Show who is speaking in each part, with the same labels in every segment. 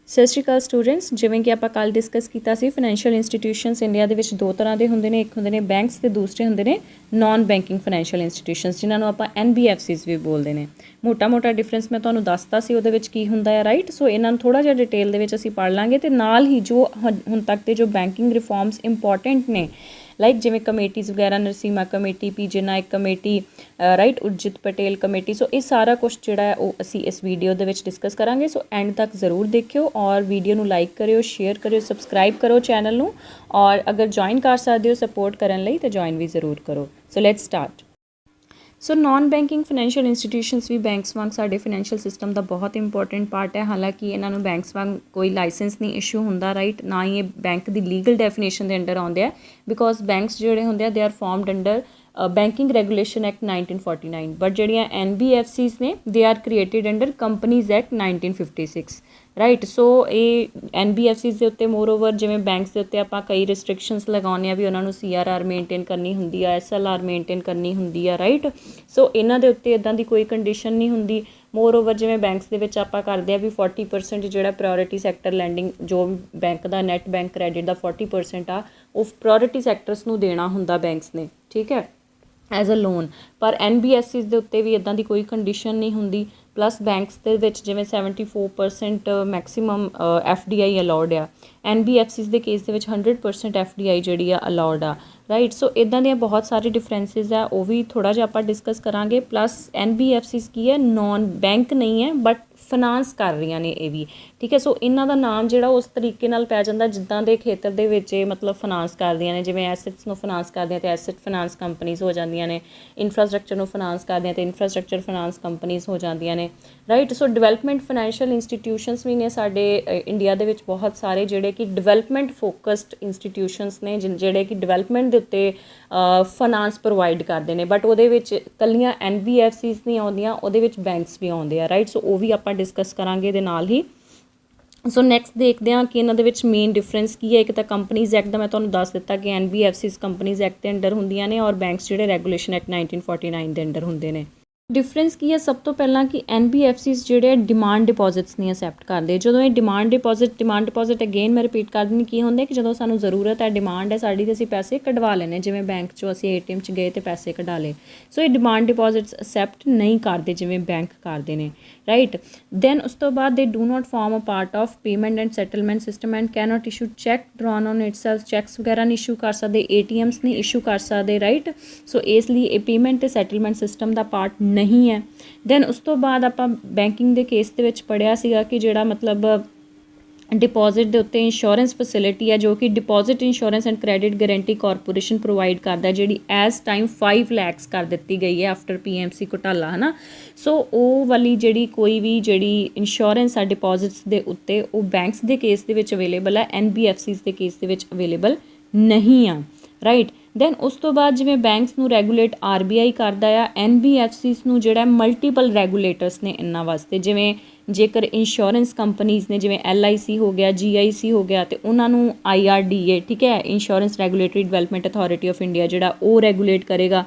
Speaker 1: ਸਤਿ ਸ਼੍ਰੀ ਅਕਾਲ ਸਟੂਡੈਂਟਸ। ਜਿਵੇਂ ਕਿ ਆਪਾਂ ਕੱਲ੍ਹ ਡਿਸਕਸ ਕੀਤਾ ਸੀ, ਫਾਈਨੈਂਸ਼ੀਅਲ ਇੰਸਟੀਟਿਊਸ਼ਨਸ ਇੰਡੀਆ ਦੇ ਵਿੱਚ ਦੋ ਤਰ੍ਹਾਂ ਦੇ ਹੁੰਦੇ ਨੇ। ਇੱਕ ਹੁੰਦੇ ਨੇ ਬੈਂਕਸ ਤੇ ਦੂਸਰੇ ਹੁੰਦੇ ਨੇ ਨਾਨ ਬੈਂਕਿੰਗ ਫਾਈਨੈਂਸ਼ੀਅਲ ਇੰਸਟੀਟਿਊਸ਼ਨਸ, ਜਿਨ੍ਹਾਂ ਨੂੰ ਆਪਾਂ NBFCs ਵੀ ਬੋਲਦੇ ਨੇ। ਮੋਟਾ ਡਿਫਰੈਂਸ ਮੈਂ ਤੁਹਾਨੂੰ ਦੱਸਤਾ ਸੀ ਉਹਦੇ ਵਿੱਚ ਕੀ ਹੁੰਦਾ ਹੈ, ਰਾਈਟ। ਸੋ ਇਹਨਾਂ ਨੂੰ ਥੋੜ੍ਹਾ ਜਿਹਾ ਡਿਟੇਲ ਦੇ ਵਿੱਚ ਅਸੀਂ ਪੜ੍ਹ ਲਾਂਗੇ ਤੇ ਨਾਲ ਹੀ ਜੋ ਹੁਣ ਤੱਕ ਦੇ ਜੋ ਬੈਂਕਿੰਗ ਰਿਫੋਰਮਸ ਇੰਪੋਰਟੈਂਟ ਨੇ, ਲਾਈਕ ਜਿਵੇਂ ਕਮੇਟੀਜ਼ ਵਗੈਰਾ, Narasimham committee, PJ Naik committee, right, Urjit Patel committee. So ਇਹ ਸਾਰਾ ਕੁਛ ਜਿਹੜਾ ਹੈ ਉਹ ਅਸੀਂ ਇਸ ਵੀਡੀਓ ਦੇ ਵਿੱਚ ਡਿਸਕਸ ਕਰਾਂਗੇ। ਸੋ ਐਂਡ ਤੱਕ ਜ਼ਰੂਰ ਦੇਖਿਓ ਔਰ ਵੀਡੀਓ ਨੂੰ ਲਾਈਕ ਕਰਿਓ, ਸ਼ੇਅਰ ਕਰਿਓ, ਸਬਸਕ੍ਰਾਈਬ ਕਰੋ ਚੈਨਲ ਨੂੰ, ਔਰ ਅਗਰ ਜੁਆਇਨ ਕਰ ਸਕਦੇ ਹੋ ਸਪੋਰਟ ਕਰਨ ਲਈ ਤਾਂ ਜੁਆਇਨ ਵੀ ਜ਼ਰੂਰ ਕਰੋ। So let's start. So non banking financial institutions ਵੀ ਬੈਂਕਸ ਵਾਂਗ ਸਾਡੇ ਫਾਈਨੈਂਸ਼ੀਅਲ ਸਿਸਟਮ ਦਾ ਬਹੁਤ ਇੰਪੋਰਟੈਂਟ ਪਾਰਟ ਹੈ। ਹਾਲਾਂਕਿ ਇਹਨਾਂ ਨੂੰ ਬੈਂਕਸ ਵਾਂਗ ਕੋਈ ਲਾਇਸੈਂਸ ਨਹੀਂ ਇਸ਼ੂ ਹੁੰਦਾ, ਰਾਈਟ, ਨਾ ਹੀ ਇਹ ਬੈਂਕ ਦੀ ਲੀਗਲ ਡੈਫੀਨੇਸ਼ਨ ਦੇ ਅੰਡਰ ਆਉਂਦੇ ਆ, ਬਿਕੋਜ਼ ਬੈਂਕਸ ਜਿਹੜੇ ਹੁੰਦੇ ਆ they are formed under banking regulation act 1949, but ਜਿਹੜੀਆਂ NBFCs ਨੇ they are created under companies act 1956, right. So ਇਹ NBFCs ਦੇ ਉੱਤੇ ਮੋਰ ਓਵਰ ਜਿਵੇਂ ਬੈਂਕਸ ਦੇ ਉੱਤੇ ਆਪਾਂ ਕਈ ਰਿਸਟ੍ਰਿਕਸ਼ਨਸ ਲਗਾਉਂਦੇ ਆ ਵੀ ਉਹਨਾਂ ਨੂੰ CRR ਮੇਨਟੇਨ ਕਰਨੀ ਹੁੰਦੀ ਆ, SLR ਮੇਨਟੇਨ ਕਰਨੀ ਹੁੰਦੀ ਆ, ਰਾਈਟ। ਸੋ ਇਹਨਾਂ ਦੇ ਉੱਤੇ ਇੱਦਾਂ ਦੀ ਕੋਈ ਕੰਡੀਸ਼ਨ ਨਹੀਂ ਹੁੰਦੀ। ਮੋਰ ਓਵਰ ਜਿਵੇਂ ਬੈਂਕਸ ਦੇ ਵਿੱਚ ਆਪਾਂ ਕਰਦੇ ਆ ਵੀ 40% ਜਿਹੜਾ ਪ੍ਰਾਇਓਰਿਟੀ ਸੈਕਟਰ ਲੈਂਡਿੰਗ ਜੋ ਬੈਂਕ ਦਾ ਨੈਟ ਬੈਂਕ ਕ੍ਰੈਡਿਟ ਦਾ 40% ਆ ਉਹ ਪ੍ਰਾਇਓਰਿਟੀ ਸੈਕਟਰਸ ਨੂੰ ਦੇਣਾ ਹੁੰਦਾ ਬੈਂਕਸ ਨੇ, ਠੀਕ ਹੈ, ਐਜ਼ ਅ ਲੋਨ। ਪਰ NBFCs ਦੇ ਉੱਤੇ ਵੀ ਇੱਦਾਂ ਦੀ ਕੋਈ ਕੰਡੀਸ਼ਨ ਨਹੀਂ ਹੁੰਦੀ। ਪਲੱਸ ਬੈਂਕਸ ਦੇ ਵਿੱਚ ਜਿਵੇਂ 74% ਮੈਕਸੀਮਮ FDI ਅਲਾਉਡ ਆ, NBFCs ਦੇ ਕੇਸ ਦੇ ਵਿੱਚ 100% FDI ਜਿਹੜੀ ਆ ਅਲਾਉਡ ਆ, ਰਾਈਟ। ਸੋ ਇੱਦਾਂ ਦੀਆਂ ਬਹੁਤ ਸਾਰੇ ਡਿਫਰੈਂਸਿਸ ਆ, ਉਹ ਵੀ ਥੋੜ੍ਹਾ ਜਿਹਾ ਆਪਾਂ ਡਿਸਕਸ ਕਰਾਂਗੇ। ਪਲੱਸ NBFCs ਕੀ ਹੈ, ਨੋਨ ਬੈਂਕ ਨਹੀਂ ਹੈ ਬਟ ਫਾਈਨਾਂਸ ਕਰ ਰਹੀਆਂ ਨੇ ਇਹ ਵੀ, ਠੀਕ ਹੈ। ਸੋ ਇਹਨਾਂ ਦਾ ਨਾਮ ਜਿਹੜਾ ਉਸ ਤਰੀਕੇ ਨਾਲ ਪੈ ਜਾਂਦਾ ਜਿੱਦਾਂ ਦੇ ਖੇਤਰ ਦੇ ਵਿੱਚ ਇਹ ਮਤਲਬ ਫਾਈਨਾਂਸ ਕਰਦੀਆਂ ਨੇ। ਜਿਵੇਂ ਐਸੈਟਸ ਨੂੰ ਫਾਈਨਾਂਸ ਕਰਦੀਆਂ ਅਤੇ ਐਸੈਟ ਫਾਈਨਾਂਸ ਕੰਪਨੀਜ਼ ਹੋ ਜਾਂਦੀਆਂ ਨੇ, ਇਨਫਰਾਸਟਰਕਚਰ ਨੂੰ ਫਾਈਨਾਂਸ ਕਰਦੀਆਂ ਅਤੇ ਇਨਫਰਾਸਟਰਕਚਰ ਫਾਈਨਾਂਸ ਕੰਪਨੀਜ਼ ਹੋ ਜਾਂਦੀਆਂ ਨੇ, ਰਾਈਟ। ਸੋ ਡਿਵੈਲਪਮੈਂਟ ਫਾਈਨੈਂਸ਼ੀਅਲ ਇੰਸਟੀਟਿਊਸ਼ਨਸ ਵੀ ਨੇ ਸਾਡੇ ਇੰਡੀਆ ਦੇ ਵਿੱਚ ਬਹੁਤ ਸਾਰੇ, ਜਿਹੜੇ ਕਿ ਡਿਵੈਲਪਮੈਂਟ ਫੋਕਸਡ ਇੰਸਟੀਟਿਊਸ਼ਨਸ ਨੇ, ਜਿਹੜੇ ਕਿ ਡਿਵੈਲਪਮੈਂਟ ਦੇ ਉੱਤੇ ਫਾਈਨਾਂਸ ਪ੍ਰੋਵਾਈਡ ਕਰਦੇ ਨੇ। ਬਟ ਉਹਦੇ ਵਿੱਚ ਇਕੱਲੀਆਂ NBFCs ਨਹੀਂ ਆਉਂਦੀਆਂ, ਉਹਦੇ ਵਿੱਚ ਬੈਂਕਸ ਵੀ ਆਉਂਦੇ ਆ, ਰਾਈਟ। ਸੋ ਉਹ ਵੀ ਆਪਾਂ ਡਿਸਕਸ ਕਰਾਂਗੇ ਦੇ ਨਾਲ ਹੀ। ਸੋ ਨੈਕਸਟ ਦੇਖਦੇ ਹਾਂ ਕਿ ਇਹਨਾਂ ਦੇ ਵਿੱਚ ਮੇਨ ਡਿਫਰੈਂਸ ਕੀ ਹੈ। ਇੱਕ ਤਾਂ ਕੰਪਨੀਜ਼ ਐਕਟ ਦਾ ਮੈਂ ਤੁਹਾਨੂੰ ਦੱਸ ਦਿੱਤਾ ਕਿ NBFCs ਕੰਪਨੀਜ਼ ਐਕਟ ਦੇ ਅੰਡਰ ਹੁੰਦੀਆਂ ਨੇ ਔਰ ਬੈਂਕਸ ਜਿਹੜੇ ਰੈਗੂਲੇਸ਼ਨ ਐਕਟ 1949 ਦੇ ਅੰਡਰ ਹੁੰਦੇ ਨੇ। ਡਿਫਰੈਂਸ ਕੀ ਹੈ? ਸਭ ਤੋਂ ਪਹਿਲਾਂ ਕਿ NBFCs ਜਿਹੜੇ ਡਿਮਾਂਡ ਡਿਪੋਜ਼ਿਟਸ ਨਹੀਂ ਅਸੈਪਟ ਕਰਦੇ। ਜਦੋਂ ਇਹ ਡਿਮਾਂਡ ਡਿਪੋਜ਼ਿਟ ਅਗੇਨ ਮੈਂ ਰਿਪੀਟ ਕਰ ਦਿੰਦੀ, ਕੀ ਹੁੰਦਾ ਕਿ ਜਦੋਂ ਸਾਨੂੰ ਜ਼ਰੂਰਤ ਹੈ, ਡਿਮਾਂਡ ਹੈ ਸਾਡੀ, ਤਾਂ ਅਸੀਂ ਪੈਸੇ ਕਢਵਾ ਲੈਂਦੇ, ਜਿਵੇਂ ਬੈਂਕ 'ਚੋਂ ਅਸੀਂ ATM 'ਚ ਗਏ ਅਤੇ ਪੈਸੇ ਕਢਾ ਲਏ। ਸੋ ਇਹ ਡਿਮਾਂਡ ਡਿਪੋਜ਼ਿਟਸ ਅਸੈਪਟ ਨਹੀਂ ਕਰਦੇ ਜਿਵੇਂ ਬੈਂਕ ਕਰਦੇ ਨੇ, ਰਾਈਟ। ਦੈਨ ਉਸ ਤੋਂ ਬਾਅਦ they do not form a part of payment and settlement system and can not issue cheque drawn on itself. Cheques ਵਗੈਰਾ ਨਹੀਂ ਇਸ਼ੂ ਕਰ ਸਕਦੇ, ATMs ਨਹੀਂ ਇਸ਼ੂ ਕਰ ਸਕਦੇ, ਰਾਈਟ। ਸੋ ਇਸ ਲਈ ਇਹ ਪੇਮੈਂਟ ਅਤੇ ਸੈਟਲਮੈਂਟ ਸਿਸਟਮ ਦਾ ਪਾਰਟ ਨਹੀਂ ਹੈ। ਦੈਨ ਉਸ ਤੋਂ ਬਾਅਦ ਆਪਾਂ ਬੈਂਕਿੰਗ ਦੇ ਕੇਸ ਦੇ ਵਿੱਚ ਪੜ੍ਹਿਆ ਸੀਗਾ ਕਿ ਜਿਹੜਾ ਮਤਲਬ ਡਿਪੋਜ਼ਿਟ ਦੇ ਉੱਤੇ ਇੰਸ਼ੋਰੈਂਸ ਫੈਸਿਲਿਟੀ ਹੈ ਜੋ ਕਿ deposit insurance and credit guarantee corporation provide ਕਰਦਾ, ਜਿਹੜੀ ਐਜ਼ ਟਾਈਮ 5 lakhs ਕਰ ਦਿੱਤੀ ਗਈ ਹੈ ਆਫਟਰ PMC ਘੁਟਾਲਾ, ਹੈ ਨਾ। ਸੋ ਉਹ ਵਾਲੀ ਜਿਹੜੀ ਕੋਈ ਵੀ ਜਿਹੜੀ ਇੰਸ਼ੋਰੈਂਸ ਆ ਡਿਪੋਜ਼ਿਟਸ ਦੇ ਉੱਤੇ ਉਹ ਬੈਂਕਸ ਦੇ ਕੇਸ ਦੇ ਵਿੱਚ ਅਵੇਲੇਬਲ ਹੈ, NBFCs ਦੇ ਕੇਸ ਦੇ ਵਿੱਚ ਅਵੇਲੇਬਲ ਨਹੀਂ ਆ, ਰਾਈਟ। ਦੈਨ ਉਸ ਤੋਂ ਬਾਅਦ ਜਿਵੇਂ ਬੈਂਕਸ ਨੂੰ ਰੈਗੂਲੇਟ RBI ਕਰਦਾ ਆ, NBFCs ਨੂੰ ਜਿਹੜਾ ਮਲਟੀਪਲ ਰੈਗੂਲੇਟਰਸ ਨੇ ਇਹਨਾਂ ਵਾਸਤੇ। ਜਿਵੇਂ ਜੇਕਰ ਇੰਸ਼ੋਰੈਂਸ ਕੰਪਨੀਜ਼ ਨੇ, ਜਿਵੇਂ LIC ਹੋ ਗਿਆ, GIC ਹੋ ਗਿਆ, ਅਤੇ ਉਹਨਾਂ ਨੂੰ IRDA, ਠੀਕ ਹੈ, insurance regulatory development authority of India, ਜਿਹੜਾ ਉਹ ਰੈਗੂਲੇਟ ਕਰੇਗਾ।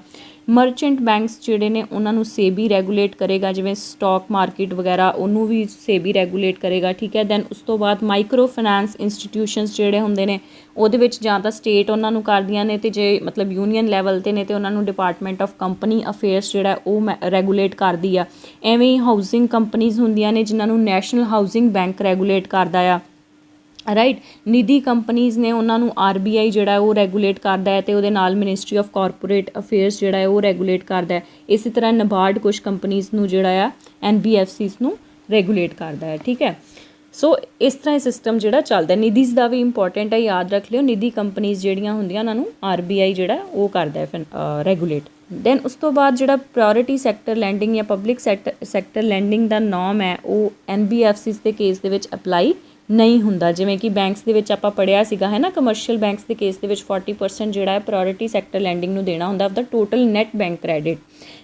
Speaker 1: ਮਰਚੈਂਟ ਬੈਂਕਸ ਜਿਹੜੇ ਨੇ ਉਹਨਾਂ ਨੂੰ SEBI ਰੈਗੂਲੇਟ ਕਰੇਗਾ, ਜਿਵੇਂ ਸਟਾਕ ਮਾਰਕੀਟ ਵਗੈਰਾ ਉਹਨੂੰ ਵੀ SEBI ਰੈਗੂਲੇਟ ਕਰੇਗਾ, ਠੀਕ ਹੈ। ਦੈਨ ਉਸ ਤੋਂ ਬਾਅਦ ਮਾਈਕਰੋ ਫਾਈਨਾਂਸ ਇੰਸਟੀਟਿਊਸ਼ਨਸ ਜਿਹੜੇ ਹੁੰਦੇ ਨੇ ਉਹਦੇ ਵਿੱਚ ਜਾਂ ਤਾਂ ਸਟੇਟ ਉਹਨਾਂ ਨੂੰ ਕਰਦੀਆਂ ਨੇ, ਅਤੇ ਜੇ ਮਤਲਬ ਯੂਨੀਅਨ ਲੈਵਲ 'ਤੇ ਨੇ ਅਤੇ ਉਹਨਾਂ ਨੂੰ ਡਿਪਾਰਟਮੈਂਟ ਆਫ ਕੰਪਨੀ ਅਫੇਅਰਸ ਜਿਹੜਾ ਉਹ ਰੈਗੂਲੇਟ ਕਰਦੀ ਆ। ਐਵੇਂ ਹੀ ਹਾਊਸਿੰਗ ਕੰਪਨੀਜ਼ ਹੁੰਦੀਆਂ ਨੇ ਜਿਨ੍ਹਾਂ ਨੂੰ ਨੈਸ਼ਨਲ ਹਾਊਸਿੰਗ ਬੈਂਕ ਰੈਗੂਲੇਟ ਕਰਦਾ ਆ, ਰਾਈਟ। ਨਿਧੀ ਕੰਪਨੀਜ਼ ਨੇ ਉਹਨਾਂ ਨੂੰ RBI ਜਿਹੜਾ ਉਹ ਰੈਗੂਲੇਟ ਕਰਦਾ ਹੈ, ਅਤੇ ਉਹਦੇ ਨਾਲ ਮਿਨਿਸਟਰੀ ਆਫ ਕਾਰਪੋਰੇਟ ਅਫੇਅਰਸ ਜਿਹੜਾ ਹੈ ਉਹ ਰੈਗੂਲੇਟ ਕਰਦਾ ਹੈ। ਇਸੇ ਤਰ੍ਹਾਂ NABARD ਕੁਛ ਕੰਪਨੀਜ਼ ਨੂੰ ਜਿਹੜਾ ਆ NBFCs ਨੂੰ ਰੈਗੂਲੇਟ ਕਰਦਾ ਹੈ, ਠੀਕ ਹੈ। ਸੋ ਇਸ ਤਰ੍ਹਾਂ ਇਹ ਸਿਸਟਮ ਜਿਹੜਾ ਚੱਲਦਾ। ਨਿਧੀਜ਼ ਦਾ ਵੀ ਇੰਪੋਰਟੈਂਟ ਹੈ, ਯਾਦ ਰੱਖ ਲਿਓ। ਨਿਧੀ ਕੰਪਨੀਜ਼ ਜਿਹੜੀਆਂ ਹੁੰਦੀਆਂ ਉਹਨਾਂ ਨੂੰ RBI ਜਿਹੜਾ ਉਹ ਕਰਦਾ ਹੈ ਰੈਗੂਲੇਟ। ਦੈਨ ਉਸ ਤੋਂ ਬਾਅਦ ਜਿਹੜਾ ਪ੍ਰਾਇਓਰਿਟੀ ਸੈਕਟਰ ਲੈਂਡਿੰਗ ਜਾਂ ਪਬਲਿਕ ਸੈਕਟਰ ਲੈਂਡਿੰਗ ਦਾ ਨੋਰਮ ਹੈ ਉਹ NBFCs ਦੇ ਕੇਸ ਦੇ ਵਿੱਚ ਅਪਲਾਈ ਨਹੀਂ ਹੁੰਦਾ। ਜਿਵੇਂ ਕਿ ਬੈਂਕਸ ਦੇ ਵਿੱਚ ਆਪਾਂ ਪੜ੍ਹਿਆ ਸੀਗਾ, ਹੈ ਨਾ, ਕਮਰਸ਼ੀਅਲ ਬੈਂਕਸ ਦੇ ਕੇਸ ਦੇ ਵਿੱਚ 40% ਜਿਹੜਾ ਹੈ ਪ੍ਰਾਇਓਰਿਟੀ ਸੈਕਟਰ ਲੈਂਡਿੰਗ ਨੂੰ ਦੇਣਾ ਹੁੰਦਾ ਉਹਦਾ ਟੋਟਲ ਨੈਟ ਬੈਂਕ ਕ੍ਰੈਡਿਟ।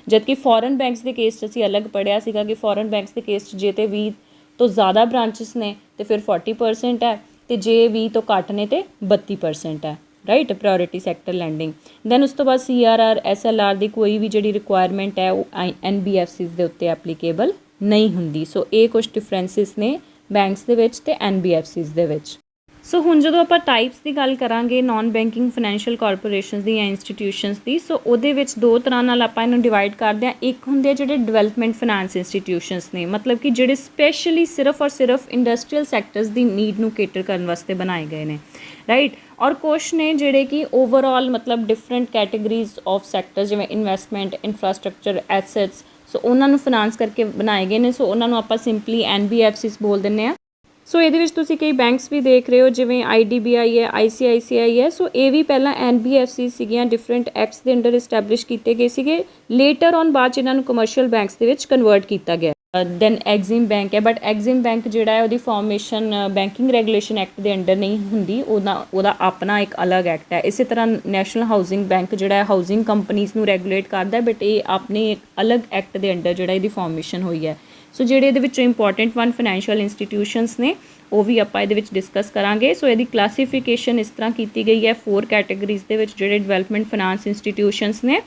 Speaker 1: ਜਦਕਿ ਫੋਰਨ ਬੈਂਕਸ ਦੇ ਕੇਸ 'ਚ ਅਸੀਂ ਅਲੱਗ ਪੜ੍ਹਿਆ ਸੀਗਾ ਕਿ ਫੋਰਨ ਬੈਂਕਸ ਦੇ ਕੇਸ 'ਚ ਜੇ ਤਾਂ 20 ਤੋਂ ਜ਼ਿਆਦਾ ਬ੍ਰਾਂਚਿਸ ਨੇ ਅਤੇ ਫਿਰ 40% ਹੈ, ਅਤੇ ਜੇ 20 ਤੋਂ ਘੱਟ ਨੇ ਅਤੇ 32% ਹੈ, right, priority sector lending. Then ਉਸ ਤੋਂ ਬਾਅਦ CRR SLR ਦੀ ਕੋਈ ਵੀ ਜਿਹੜੀ ਰਿਕੁਆਇਰਮੈਂਟ ਹੈ ਉਹ NBFCs ਦੇ ਉੱਤੇ ਐਪਲੀਕੇਬਲ ਨਹੀਂ ਹੁੰਦੀ। ਸੋ ਇਹ ਕੁਛ ਡਿਫਰੈਂਸਿਸ ਨੇ ਬੈਂਕਸ ਦੇ ਵਿੱਚ ਤੇ NBFCs ਦੇ ਵਿੱਚ। ਸੋ ਹੁਣ ਜਦੋਂ ਆਪਾਂ ਟਾਈਪਸ ਦੀ ਗੱਲ ਕਰਾਂਗੇ ਨੋਨ ਬੈਂਕਿੰਗ ਫਾਈਨੈਂਸ਼ੀਅਲ ਕਾਰਪੋਰੇਸ਼ਨਸ ਦੀ ਜਾਂ ਇੰਸਟੀਟਿਊਸ਼ਨਸ ਦੀ, ਸੋ ਉਹਦੇ ਵਿੱਚ ਦੋ ਤਰ੍ਹਾਂ ਨਾਲ ਆਪਾਂ ਇਹਨੂੰ ਡਿਵਾਈਡ ਕਰਦੇ ਹਾਂ। ਇੱਕ ਹੁੰਦੇ ਆ ਜਿਹੜੇ ਡਿਵੈਲਪਮੈਂਟ ਫਾਈਨੈਂਸ ਇੰਸਟੀਟਿਊਸ਼ਨਸ ਨੇ, ਮਤਲਬ ਕਿ ਜਿਹੜੇ ਸਪੈਸ਼ਲੀ ਸਿਰਫ ਔਰ ਸਿਰਫ ਇੰਡਸਟਰੀਅਲ ਸੈਕਟਰਸ ਦੀ ਨੀਡ ਨੂੰ ਕੇਟਰ ਕਰਨ ਵਾਸਤੇ ਬਣਾਏ ਗਏ ਨੇ, ਰਾਈਟ। ਔਰ ਕੁਛ ਨੇ ਜਿਹੜੇ ਕਿ ਓਵਰਆਲ ਮਤਲਬ ਡਿਫਰੈਂਟ ਕੈਟੇਗਰੀਜ਼ ਆਫ ਸੈਕਟਰ, ਜਿਵੇਂ ਇਨਵੈਸਟਮੈਂਟ, ਇਨਫਰਾਸਟਰਕਚਰ, ਐਸੈਟਸ, ਸੋ ਉਹਨਾਂ ਨੂੰ ਫਾਈਨਾਂਸ ਕਰਕੇ ਬਣਾਏ ਗਏ ਨੇ। ਸੋ ਉਹਨਾਂ ਨੂੰ ਆਪਾਂ ਸਿੰਪਲੀ NBFCs ਬੋਲ ਦਿੰਦੇ ਹਾਂ। ਸੋ ਇਹਦੇ ਵਿੱਚ ਤੁਸੀਂ ਕਈ ਬੈਂਕਸ ਵੀ ਦੇਖ ਰਹੇ ਹੋ, ਜਿਵੇਂ IDBI ਹੈ, ICICI ਹੈ। ਸੋ ਇਹ ਵੀ ਪਹਿਲਾਂ NBFC ਸੀਗੀਆਂ, ਡਿਫਰੈਂਟ ਐਕਟਸ ਦੇ ਅੰਡਰ ਇਸਟੈਬਲਿਸ਼ ਕੀਤੇ ਗਏ ਸੀਗੇ। ਲੇਟਰ ਔਨ ਬਾਅਦ 'ਚ ਇਹਨਾਂ ਨੂੰ ਕਮਰਸ਼ੀਅਲ ਬੈਂਕਸ ਦੇ ਵਿੱਚ ਕਨਵਰਟ ਕੀਤਾ ਗਿਆ। ਦੈਨ ਐਗਜ਼ਿਮ ਬੈਂਕ ਹੈ, ਬਟ ਐਗਜ਼ਿਮ ਬੈਂਕ ਜਿਹੜਾ ਹੈ ਉਹਦੀ ਫਾਰਮੇਸ਼ਨ ਬੈਂਕਿੰਗ ਰੈਗੂਲੇਸ਼ਨ ਐਕਟ ਦੇ ਅੰਡਰ ਨਹੀਂ ਹੁੰਦੀ, ਉਹਦਾ ਆਪਣਾ ਇੱਕ ਅਲੱਗ ਐਕਟ ਹੈ। ਇਸੇ ਤਰ੍ਹਾਂ ਨੈਸ਼ਨਲ ਹਾਊਸਿੰਗ ਬੈਂਕ ਜਿਹੜਾ ਹੈ ਹਾਊਸਿੰਗ ਕੰਪਨੀਜ਼ ਨੂੰ ਰੈਗੂਲੇਟ ਕਰਦਾ, ਬਟ ਇਹ ਆਪਣੇ ਇੱਕ ਅਲੱਗ ਐਕਟ ਦੇ ਅੰਡਰ ਜਿਹੜਾ ਇਹਦੀ ਫਾਰਮੇਸ਼ਨ ਹੋਈ ਹੈ। ਸੋ ਜਿਹੜੇ ਇਹਦੇ ਵਿੱਚੋਂ ਇੰਪੋਰਟੈਂਟ ਫਾਈਨੈਂਸ਼ੀਅਲ ਇੰਸਟੀਟਿਊਸ਼ਨਸ ਨੇ ਉਹ ਵੀ ਆਪਾਂ ਇਹਦੇ ਵਿੱਚ ਡਿਸਕਸ ਕਰਾਂਗੇ। ਸੋ ਇਹਦੀ ਕਲਾਸੀਫਿਕੇਸ਼ਨ ਇਸ ਤਰ੍ਹਾਂ ਕੀਤੀ ਗਈ ਹੈ 4 ਕੈਟੇਗਰੀਜ਼ ਦੇ ਵਿੱਚ। ਜਿਹੜੇ ਡਿਵੈਲਪਮੈਂਟ ਫਾਈਨਾਂਸ ਇੰਸਟੀਟਿਊਸ਼ਨਸ ਨੇ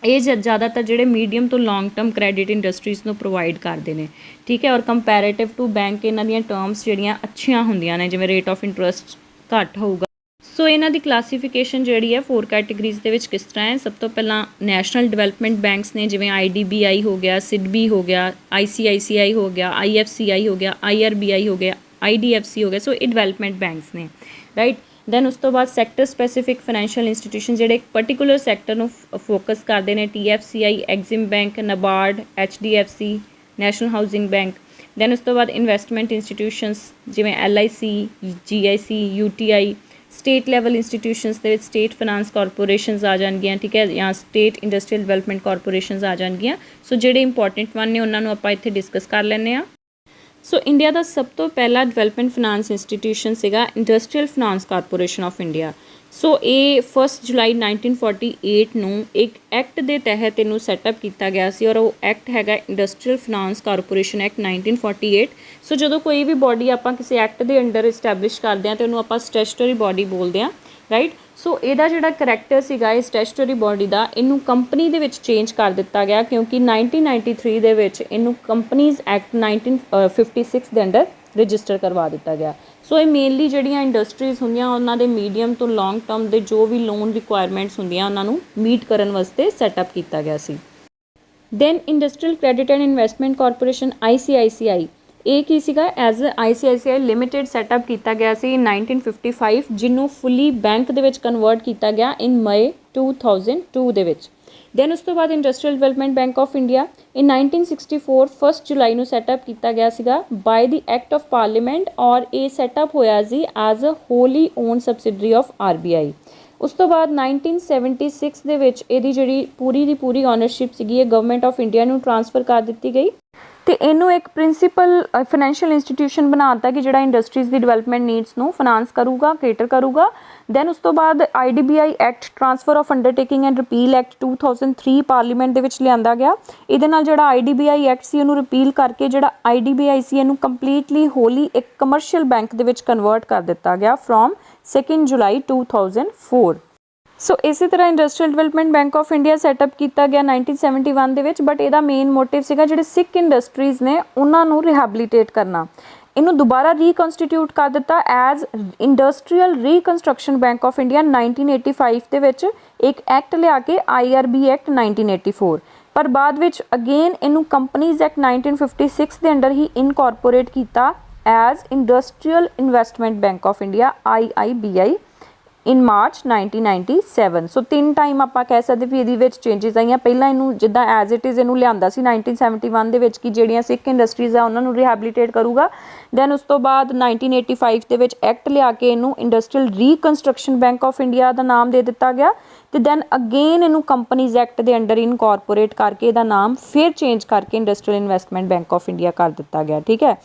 Speaker 1: ਇਹ ਜ਼ਿਆਦਾਤਰ ਜਿਹੜੇ ਮੀਡੀਅਮ ਤੋਂ ਲੌਂਗ ਟਰਮ ਕ੍ਰੈਡਿਟ ਇੰਡਸਟਰੀਜ਼ ਨੂੰ ਪ੍ਰੋਵਾਈਡ ਕਰਦੇ ਨੇ, ਠੀਕ ਹੈ। ਔਰ ਕੰਪੈਰੇਟਿਵ ਟੂ ਬੈਂਕ ਇਹਨਾਂ ਦੀਆਂ ਟਰਮਸ ਜਿਹੜੀਆਂ ਅੱਛੀਆਂ ਹੁੰਦੀਆਂ ਨੇ, ਜਿਵੇਂ ਰੇਟ ਆਫ ਇੰਟਰਸਟ ਘੱਟ ਹੋਊਗਾ। ਸੋ ਇਹਨਾਂ ਦੀ ਕਲਾਸੀਫਿਕੇਸ਼ਨ ਜਿਹੜੀ ਹੈ 4 ਕੈਟੇਗਰੀਜ਼ ਦੇ ਵਿੱਚ ਕਿਸ ਤਰ੍ਹਾਂ ਹੈ। ਸਭ ਤੋਂ ਪਹਿਲਾਂ ਨੈਸ਼ਨਲ ਡਿਵੈਲਪਮੈਂਟ ਬੈਂਕਸ ਨੇ, ਜਿਵੇਂ IDBI ਹੋ ਗਿਆ, SIDBI ਹੋ ਗਿਆ, ICICI ਹੋ ਗਿਆ, IFCI ਹੋ ਗਿਆ, IRBI ਹੋ ਗਿਆ, IDFC ਹੋ ਗਿਆ। ਸੋ ਇਹ ਡਿਵੈਲਪਮੈਂਟ ਬੈਂਕਸ ਨੇ, ਰਾਈਟ। ਦੈਨ ਉਸ ਤੋਂ ਬਾਅਦ ਸੈਕਟਰ ਸਪੈਸੀਫਿਕ ਫਾਈਨੈਂਸ਼ੀਅਲ ਇੰਸਟੀਟਿਊਸ਼ਨ ਜਿਹੜੇ ਇੱਕ ਪਰਟੀਕੂਲਰ ਸੈਕਟਰ ਨੂੰ ਫੋਕਸ ਕਰਦੇ ਨੇ, TFCI, Exim bank, NABARD, HDFC, national housing bank. Then ਉਸ ਤੋਂ ਬਾਅਦ ਇਨਵੈਸਟਮੈਂਟ ਇੰਸਟੀਟਿਊਸ਼ਨਸ ਜਿਵੇਂ LIC, GIC, UTI। State level institutions ਦੇ ਵਿੱਚ ਸਟੇਟ ਫਾਈਨਾਂਸ ਕਾਰਪੋਰੇਸ਼ਨਸ ਆ ਜਾਣਗੀਆਂ, ਠੀਕ ਹੈ, ਜਾਂ ਸਟੇਟ ਇੰਡਸਟਰੀਅਲ ਡਿਵੈਲਪਮੈਂਟ ਕਾਰਪੋਰੇਸ਼ਨਸ ਆ ਜਾਣਗੀਆਂ। ਸੋ ਜਿਹੜੇ ਇੰਪੋਰਟੈਂਟ ਵਨ ਨੇ ਉਹਨਾਂ ਨੂੰ ਆਪਾਂ ਇੱਥੇ ਡਿਸਕਸ ਕਰ ਲੈਂਦੇ ਹਾਂ। ਸੋ ਇੰਡੀਆ ਦਾ ਸਭ ਤੋਂ ਪਹਿਲਾ ਡਿਵੈਲਪਮੈਂਟ ਫਾਈਨਾਂਸ ਇੰਸਟੀਟਿਊਸ਼ਨ ਸੀਗਾ industrial finance corporation of India. So ਇਹ 1 ਜੁਲਾਈ 1948 ਨੂੰ ਇੱਕ ਐਕਟ ਦੇ ਤਹਿਤ ਇਹਨੂੰ ਸੈਟਅਪ ਕੀਤਾ ਗਿਆ ਸੀ, ਔਰ ਉਹ ਐਕਟ ਹੈਗਾ ਇੰਡਸਟਰੀਅਲ ਫਾਈਨਾਂਸ ਕਾਰਪੋਰੇਸ਼ਨ ਐਕਟ 1948। ਸੋ ਜਦੋਂ ਕੋਈ ਵੀ ਬੋਡੀ ਆਪਾਂ ਕਿਸੇ ਐਕਟ ਦੇ ਅੰਡਰ ਇਸਟੈਬਲਿਸ਼ ਕਰਦੇ ਹਾਂ ਤਾਂ ਉਹਨੂੰ ਆਪਾਂ ਸਟੈਚੂਟਰੀ ਬੋਡੀ ਬੋਲਦੇ ਹਾਂ, ਰਾਈਟ। ਸੋ ਇਹਦਾ ਜਿਹੜਾ ਕਰੈਕਟਰ ਸੀਗਾ ਇਸ ਸਟੈਚੂਟਰੀ ਬੋਡੀ ਦਾ, ਇਹਨੂੰ ਕੰਪਨੀ ਦੇ ਵਿੱਚ ਚੇਂਜ ਕਰ ਦਿੱਤਾ ਗਿਆ, ਕਿਉਂਕਿ 1993 ਦੇ ਵਿੱਚ ਇਹਨੂੰ ਕੰਪਨੀਜ਼ ਐਕਟ 1956 ਦੇ ਅੰਡਰ ਰਜਿਸਟਰ ਕਰਵਾ ਦਿੱਤਾ ਗਿਆ। ਸੋ ਇਹ ਮੇਨਲੀ ਜਿਹੜੀਆਂ ਇੰਡਸਟਰੀਜ਼ ਹੁੰਦੀਆਂ ਉਹਨਾਂ ਦੇ ਮੀਡੀਅਮ ਤੋਂ ਲੌਂਗ ਟਰਮ ਦੇ ਜੋ ਵੀ ਲੋਨ ਰਿਕੁਆਇਰਮੈਂਟਸ ਹੁੰਦੀਆਂ ਉਹਨਾਂ ਨੂੰ ਮੀਟ ਕਰਨ ਵਾਸਤੇ ਸੈਟਅਪ ਕੀਤਾ ਗਿਆ ਸੀ। Then industrial credit and investment corporation ICICI, ਇਹ ਕੀ ਸੀਗਾ, ਐਜ਼ ICICI ਲਿਮਿਟਿਡ ਸੈਟਅਪ ਕੀਤਾ ਗਿਆ ਸੀ 1955, ਜਿਹਨੂੰ ਫੁੱਲੀ ਬੈਂਕ ਦੇ ਵਿੱਚ ਕਨਵਰਟ ਕੀਤਾ ਗਿਆ ਇਨ ਮਈ 2002 ਦੇ ਵਿੱਚ। ਦੈਨ ਉਸ ਤੋਂ ਬਾਅਦ industrial development bank of India in 1964 1 ਜੁਲਾਈ ਨੂੰ ਸੈਟਅਪ ਕੀਤਾ ਗਿਆ ਸੀਗਾ by the act of parliament, ਔਰ ਇਹ ਸੈਟਅਪ ਹੋਇਆ ਸੀ as a wholly owned subsidiary of RBI। ਉਸ ਤੋਂ ਬਾਅਦ 1976 ਦੇ ਵਿੱਚ ਇਹਦੀ ਜਿਹੜੀ ਪੂਰੀ ਦੀ ਪੂਰੀ ਓਨਰਸ਼ਿਪ ਸੀਗੀ ਇਹ ਗਵਰਨਮੈਂਟ ਆਫ ਇੰਡੀਆ ਨੂੰ ਟਰਾਂਸਫਰ ਕਰ ਦਿੱਤੀ ਗਈ, ਤੇ ਇਹਨੂੰ ਇੱਕ ਪ੍ਰਿੰਸੀਪਲ ਫਾਈਨੈਂਸ਼ੀਅਲ ਇੰਸਟੀਟਿਊਸ਼ਨ ਬਣਾ ਦਿੱਤਾ ਕਿ ਜਿਹੜਾ ਇੰਡਸਟਰੀਜ਼ ਦੀ ਡਿਵੈਲਪਮੈਂਟ ਨੀਡਸ ਨੂੰ ਫਾਈਨਾਂਸ ਕਰੂਗਾ, ਕੇਟਰ ਕਰੂਗਾ। ਦੈਨ ਉਸ ਤੋਂ ਬਾਅਦ IDBI act transfer of undertaking and repeal act 2003 parliament ਦੇ ਵਿੱਚ ਲਿਆਂਦਾ ਗਿਆ। ਇਹਦੇ ਨਾਲ ਜਿਹੜਾ IDBI ਐਕਟ ਸੀ ਉਹਨੂੰ ਰਿਪੀਲ ਕਰਕੇ ਜਿਹੜਾ IDBI ਸੀ ਇਹਨੂੰ ਕੰਪਲੀਟਲੀ ਹੋਲੀ ਇੱਕ ਕਮਰਸ਼ੀਅਲ ਬੈਂਕ ਦੇ ਵਿੱਚ ਕਨਵਰਟ ਕਰ ਦਿੱਤਾ ਗਿਆ ਫਰੋਮ 2 ਜੁਲਾਈ 2004। ਸੋ ਇਸੇ ਤਰ੍ਹਾਂ industrial development bank of India setup ਕੀਤਾ ਗਿਆ 1971 ਦੇ ਵਿੱਚ, ਬਟ ਇਹਦਾ ਮੇਨ ਮੋਟਿਵ ਸੀਗਾ ਜਿਹੜੇ ਸਿੱਖ ਇੰਡਸਟਰੀਜ਼ ਨੇ ਉਹਨਾਂ ਨੂੰ ਰਿਹੈਬਲੀਟੇਟ ਕਰਨਾ। ਇਹਨੂੰ ਦੁਬਾਰਾ ਰੀਕਨਸਟੀਟਿਊਟ ਕਰ ਦਿੱਤਾ as industrial reconstruction bank of India 1985 ਦੇ ਵਿੱਚ ਇੱਕ ਐਕਟ ਲਿਆ ਕੇ IRB ਐਕਟ 1984। ਪਰ ਬਾਅਦ ਵਿੱਚ ਅਗੇਨ ਇਹਨੂੰ ਕੰਪਨੀਜ਼ ਐਕਟ 1956 ਦੇ ਅੰਡਰ ਹੀ ਇਨਕੋਰਪੋਰੇਟ ਕੀਤਾ as industrial investment bank of India IIBI in March 1997। So 3 time ਆਪਾਂ ਕਹਿ ਸਕਦੇ ਵੀ ਇਹਦੇ ਵਿੱਚ ਚੇਂਜਿਸ ਆਈਆਂ। ਪਹਿਲਾਂ ਇਹਨੂੰ ਜਿੱਦਾਂ ਐਜ਼ ਇਟ ਇਜ਼ ਇਹਨੂੰ ਲਿਆਂਦਾ ਸੀ 1971 ਦੇ ਵਿੱਚ ਕਿ ਜਿਹੜੀਆਂ ਸਿੱਖ ਇੰਡਸਟਰੀਜ਼ ਆ ਉਹਨਾਂ ਨੂੰ ਰਿਹੈਬਲੀਟੇਟ ਕਰੂਗਾ। ਦੈਨ ਉਸ ਤੋਂ ਬਾਅਦ 1985 ਦੇ ਵਿੱਚ ਐਕਟ ਲਿਆ ਕੇ ਇਹਨੂੰ industrial reconstruction bank of India ਦਾ ਨਾਮ ਦੇ ਦਿੱਤਾ ਗਿਆ, ਤੇ ਦੈਨ ਅਗੇਨ ਇਹਨੂੰ ਕੰਪਨੀਜ਼ ਐਕਟ ਦੇ ਅੰਡਰ ਇਨਕੋਰਪੋਰੇਟ ਕਰਕੇ ਇਹਦਾ ਨਾਮ ਫਿਰ ਚੇਂਜ ਕਰਕੇ industrial investment bank of India ਕਰ ਦਿੱਤਾ ਗਿਆ, ਠੀਕ ਹੈ।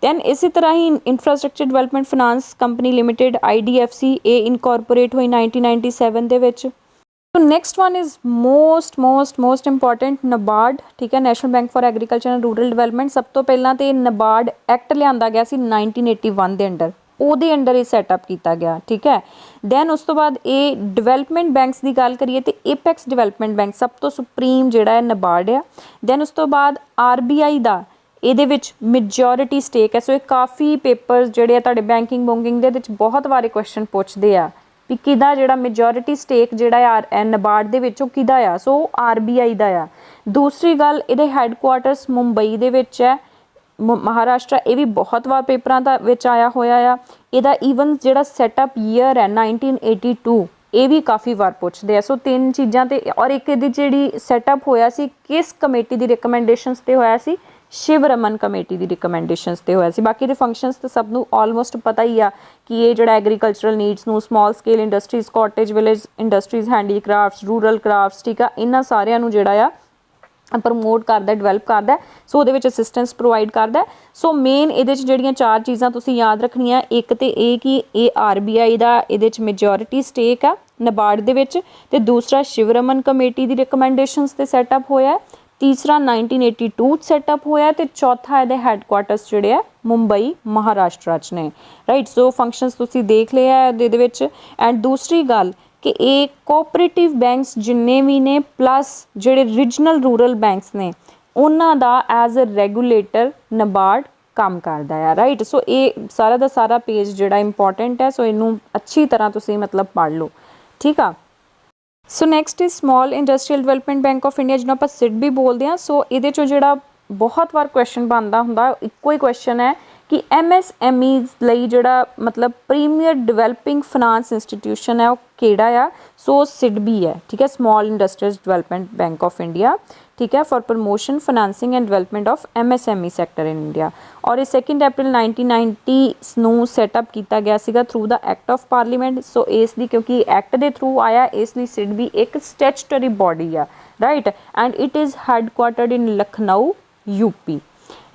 Speaker 1: ਦੈਨ ਇਸੇ ਤਰ੍ਹਾਂ ਹੀ infrastructure development finance company limited IDFC ਇਹ ਇਨਕੋਰਪੋਰੇਟ ਹੋਈ 1997 ਦੇ ਵਿੱਚ। So next one is most important NABARD, ਠੀਕ ਹੈ, national bank for agriculture and rural development. ਸਭ ਤੋਂ ਪਹਿਲਾਂ ਤੇ NABARD ਐਕਟ ਲਿਆਂਦਾ ਗਿਆ ਸੀ 1981 ਦੇ ਅੰਡਰ, ਉਹਦੇ ਅੰਡਰ ਇਹ ਸੈਟਅਪ ਕੀਤਾ ਗਿਆ, ਠੀਕ ਹੈ। ਦੈਨ ਉਸ ਤੋਂ ਬਾਅਦ ਇਹ ਡਿਵੈਲਪਮੈਂਟ ਬੈਂਕਸ ਦੀ ਗੱਲ ਕਰੀਏ ਤੇ Apex ਡਿਵੈਲਪਮੈਂਟ ਬੈਂਕ ਸਭ ਤੋਂ ਸੁਪਰੀਮ ਜਿਹੜਾ ਹੈ NABARD ਆ। ਦੈਨ ਉਸ ਤੋਂ ਬਾਅਦ RBI ਦਾ ਇਹਦੇ ਵਿੱਚ ਮੈਜੋਰਿਟੀ ਸਟੇਕ ਹੈ। ਸੋ ਇਹ ਕਾਫੀ ਪੇਪਰਸ ਜਿਹੜੇ ਆ ਤੁਹਾਡੇ ਬੈਂਕਿੰਗ ਬੁੰਕਿੰਗ ਦੇ ਵਿੱਚ ਬਹੁਤ ਵਾਰੇ ਕੁਐਸਚਨ ਪੁੱਛਦੇ ਆ ਵੀ ਕਿਹਦਾ ਜਿਹੜਾ ਮੈਜੋਰਿਟੀ ਸਟੇਕ ਜਿਹੜਾ ਆ ਨਬਾਰਡ ਦੇ ਵਿੱਚ ਉਹ ਕਿਹਦਾ ਆ। ਸੋ RBI ਦਾ ਆ। ਦੂਸਰੀ ਗੱਲ, ਇਹਦੇ ਹੈੱਡਕੁਆਟਰਸ ਮੁੰਬਈ ਦੇ ਵਿੱਚ ਹੈ, ਮਹਾਰਾਸ਼ਟਰ। ਇਹ ਵੀ ਬਹੁਤ ਵਾਰ ਪੇਪਰਾਂ ਦਾ ਵਿੱਚ ਆਇਆ ਹੋਇਆ ਆ। ਇਹਦਾ ਈਵਨ ਜਿਹੜਾ ਸੈਟਅਪ ਈਅਰ ਹੈ 1982, ਇਹ ਵੀ ਕਾਫੀ ਵਾਰ ਪੁੱਛਦੇ ਆ। ਸੋ 3 ਚੀਜ਼ਾਂ ਤੇ, ਔਰ ਇੱਕ ਇਹਦੀ ਜਿਹੜੀ ਸੈਟਅਪ ਹੋਇਆ ਸੀ ਕਿਸ ਕਮੇਟੀ ਦੀ ਰਿਕਮੈਂਡੇਸ਼ਨਸ ਤੇ ਹੋਇਆ ਸੀ, ਸ਼ਿਵ ਰਮਨ ਕਮੇਟੀ ਦੀ ਰਿਕਮੈਂਡੇਸ਼ਨਸ ਤੇ ਹੋਇਆ ਸੀ। ਬਾਕੀ ਦੇ ਫੰਕਸ਼ਨਸ ਤਾਂ ਸਭ ਨੂੰ ਆਲਮੋਸਟ ਪਤਾ ਹੀ ਆ ਕਿ ਇਹ ਜਿਹੜਾ ਐਗਰੀਕਲਚਰਲ ਨੀਡਸ ਨੂੰ, small scale industries, cottage village industries, handicrafts, rural crafts, ਠੀਕ ਆ, ਇਹਨਾਂ ਸਾਰਿਆਂ ਨੂੰ ਜਿਹੜਾ ਆ ਪ੍ਰਮੋਟ ਕਰਦਾ, ਡਿਵੈਲਪ ਕਰਦਾ। ਸੋ ਉਹਦੇ ਵਿੱਚ ਅਸਿਸਟੈਂਸ ਪ੍ਰੋਵਾਈਡ ਕਰਦਾ। ਸੋ ਮੇਨ ਇਹਦੇ 'ਚ ਜਿਹੜੀਆਂ 4 ਚੀਜ਼ਾਂ ਤੁਸੀਂ ਯਾਦ ਰੱਖਣੀਆਂ, ਇੱਕ ਤੇ ਇਹ ਕਿ ਇਹ RBI ਦਾ ਇਹਦੇ 'ਚ ਮੈਜੋਰਿਟੀ ਸਟੇਕ ਆ ਨਬਾਰਡ ਦੇ ਵਿੱਚ, ਤੇ ਦੂਸਰਾ ਸ਼ਿਵ ਰਮਨ ਕਮੇਟੀ ਦੀ ਰਿਕਮੈਂਡੇਸ਼ਨਸ ਤੇ ਸੈਟਅਪ ਹੋਇਆ, ਤੀਸਰਾ 1982 ਸੈਟਅਪ ਹੋਇਆ, ਤੇ ਚੌਥਾ ਇਹਦੇ ਹੈੱਡਕੁਆਟਰਸ ਜਿਹੜੇ ਆ ਮੁੰਬਈ ਮਹਾਰਾਸ਼ਟਰ 'ਚ ਨੇ, ਰਾਈਟ। ਸੋ ਫੰਕਸ਼ਨਸ ਤੁਸੀਂ ਦੇਖ ਲਿਆ ਇਹਦੇ ਵਿੱਚ। ਐਂਡ ਦੂਸਰੀ ਗੱਲ ਕਿ ਇਹ ਕੋਆਪਰੇਟਿਵ ਬੈਂਕਸ ਜਿੰਨੇ ਵੀ ਨੇ ਪਲੱਸ ਜਿਹੜੇ ਰੀਜਨਲ ਰੂਰਲ ਬੈਂਕਸ ਨੇ ਉਹਨਾਂ ਦਾ ਐਜ਼ ਅ ਰੈਗੂਲੇਟਰ ਨਬਾਰਡ ਕੰਮ ਕਰਦਾ ਆ, ਰਾਈਟ। ਸੋ ਇਹ ਸਾਰਾ ਦਾ ਸਾਰਾ ਪੇਜ ਜਿਹੜਾ ਇੰਪੋਰਟੈਂਟ ਹੈ। ਸੋ ਇਹਨੂੰ ਅੱਛੀ ਤਰ੍ਹਾਂ ਤੁਸੀਂ ਮਤਲਬ ਪੜ੍ਹ ਲਓ, ਠੀਕ ਆ। So next is small industrial development bank of India, ਜਿਹਨੂੰ ਆਪਾਂ SID ਵੀ ਬੋਲਦੇ ਹਾਂ। ਸੋ ਇਹਦੇ 'ਚੋਂ ਜਿਹੜਾ ਬਹੁਤ ਵਾਰ ਕੁਐਸਚਨ ਬਣਦਾ ਹੁੰਦਾ, ਇੱਕੋ ਹੀ ਕੁਐਸਚਨ ਹੈ ਕਿ MSMEs ਲਈ ਜਿਹੜਾ ਮਤਲਬ ਪ੍ਰੀਮੀਅਰ ਡਿਵੈਲਪਿੰਗ ਫਾਈਨਾਂਸ ਇੰਸਟੀਟਿਊਸ਼ਨ ਹੈ ਉਹ ਕਿਹੜਾ ਆ। ਸੋ SIDB ਹੈ, ਠੀਕ ਹੈ, small industries development bank of India, ਠੀਕ ਹੈ, for promotion financing and development of MSME sector in India. ਔਰ ਇਹ 2 ਅਪ੍ਰੈਲ 1990 ਨੂੰ ਸੈਟਅਪ ਕੀਤਾ ਗਿਆ ਸੀਗਾ through the act of parliament. So ਇਸ ਦੀ ਕਿਉਂਕਿ ਐਕਟ ਦੇ ਥਰੂ ਆਇਆ, ਇਸ ਲਈ SIDB ਇੱਕ ਸਟੈਚੂਟਰੀ ਬੋਡੀ ਆ, right. And it is headquartered in Lucknow, UP।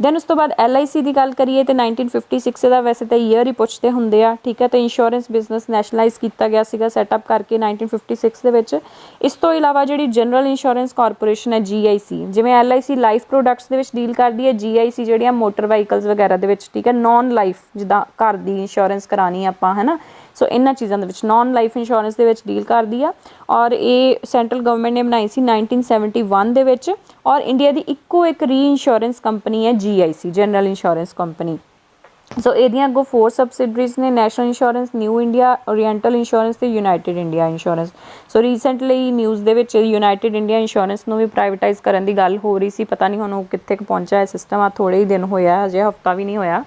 Speaker 1: ਦੈਨ ਉਸ ਤੋਂ ਬਾਅਦ LIC ਦੀ ਗੱਲ ਕਰੀਏ ਤਾਂ 1956 ਦਾ ਵੈਸੇ ਤਾਂ ਈਅਰ ਹੀ ਪੁੱਛਦੇ ਹੁੰਦੇ ਆ, ਠੀਕ ਹੈ। ਤਾਂ ਇੰਸ਼ੋਰੈਂਸ ਬਿਜ਼ਨਸ ਨੈਸ਼ਨਲਾਈਜ਼ ਕੀਤਾ ਗਿਆ ਸੀਗਾ ਸੈਟਅਪ ਕਰਕੇ 1956 ਦੇ ਵਿੱਚ। ਇਸ ਤੋਂ ਇਲਾਵਾ ਜਿਹੜੀ ਜਨਰਲ ਇੰਸ਼ੋਰੈਂਸ ਕਾਰਪੋਰੇਸ਼ਨ ਹੈ GIC, ਜਿਵੇਂ LIC ਲਾਈਫ ਪ੍ਰੋਡਕਟਸ ਦੇ ਵਿੱਚ ਡੀਲ ਕਰਦੀ ਹੈ, GIC ਜਿਹੜੀਆਂ ਮੋਟਰ ਵਹੀਕਲਸ ਵਗੈਰਾ ਦੇ ਵਿੱਚ, ਠੀਕ ਹੈ, ਨੌਨ ਲਾਈਫ ਜਿੱਦਾਂ ਘਰ ਦੀ ਇੰਸ਼ੋਰੈਂਸ ਕਰਾਉਣੀ ਆਪਾਂ, ਹੈ ਨਾ। ਸੋ ਇਹਨਾਂ ਚੀਜ਼ਾਂ ਦੇ ਵਿੱਚ ਨੌਨ ਲਾਈਫ ਇੰਸ਼ੋਰੈਂਸ ਦੇ ਵਿੱਚ ਡੀਲ ਕਰਦੀ ਆ। ਔਰ ਇਹ ਸੈਂਟਰਲ ਗਵਰਨਮੈਂਟ ਨੇ ਬਣਾਈ ਸੀ 1971 ਦੇ ਵਿੱਚ। ਔਰ ਇੰਡੀਆ ਦੀ ਇੱਕੋ ਇੱਕ ਰੀ ਇੰਸ਼ੋਰੈਂਸ ਕੰਪਨੀ ਹੈ GIC, ਜਨਰਲ ਇੰਸ਼ੋਰੈਂਸ ਕੰਪਨੀ। ਸੋ ਇਹਦੀਆਂ ਅੱਗੋਂ 4 ਸਬਸਿਡਰੀਜ਼ ਨੇ, national insurance, new India, oriental insurance ਤੇ ਯੂਨਾਈਟਿਡ ਇੰਡੀਆ ਇੰਸ਼ੋਰੈਂਸ। ਸੋ ਰੀਸੈਂਟਲੀ ਨਿਊਜ਼ ਦੇ ਵਿੱਚ ਯੂਨਾਈਟਿਡ ਇੰਡੀਆ ਇੰਸ਼ੋਰੈਂਸ ਨੂੰ ਵੀ ਪ੍ਰਾਈਵੇਟਾਈਜ਼ ਕਰਨ ਦੀ ਗੱਲ ਹੋ ਰਹੀ ਸੀ। ਪਤਾ ਨਹੀਂ ਹੁਣ ਉਹ ਕਿੱਥੇ ਕੁ ਪਹੁੰਚਿਆ ਹੈ ਸਿਸਟਮ, ਆ ਥੋੜ੍ਹੇ ਹੀ ਦਿਨ ਹੋਇਆ, ਹਜੇ ਹਫਤਾ ਵੀ ਨਹੀਂ ਹੋਇਆ।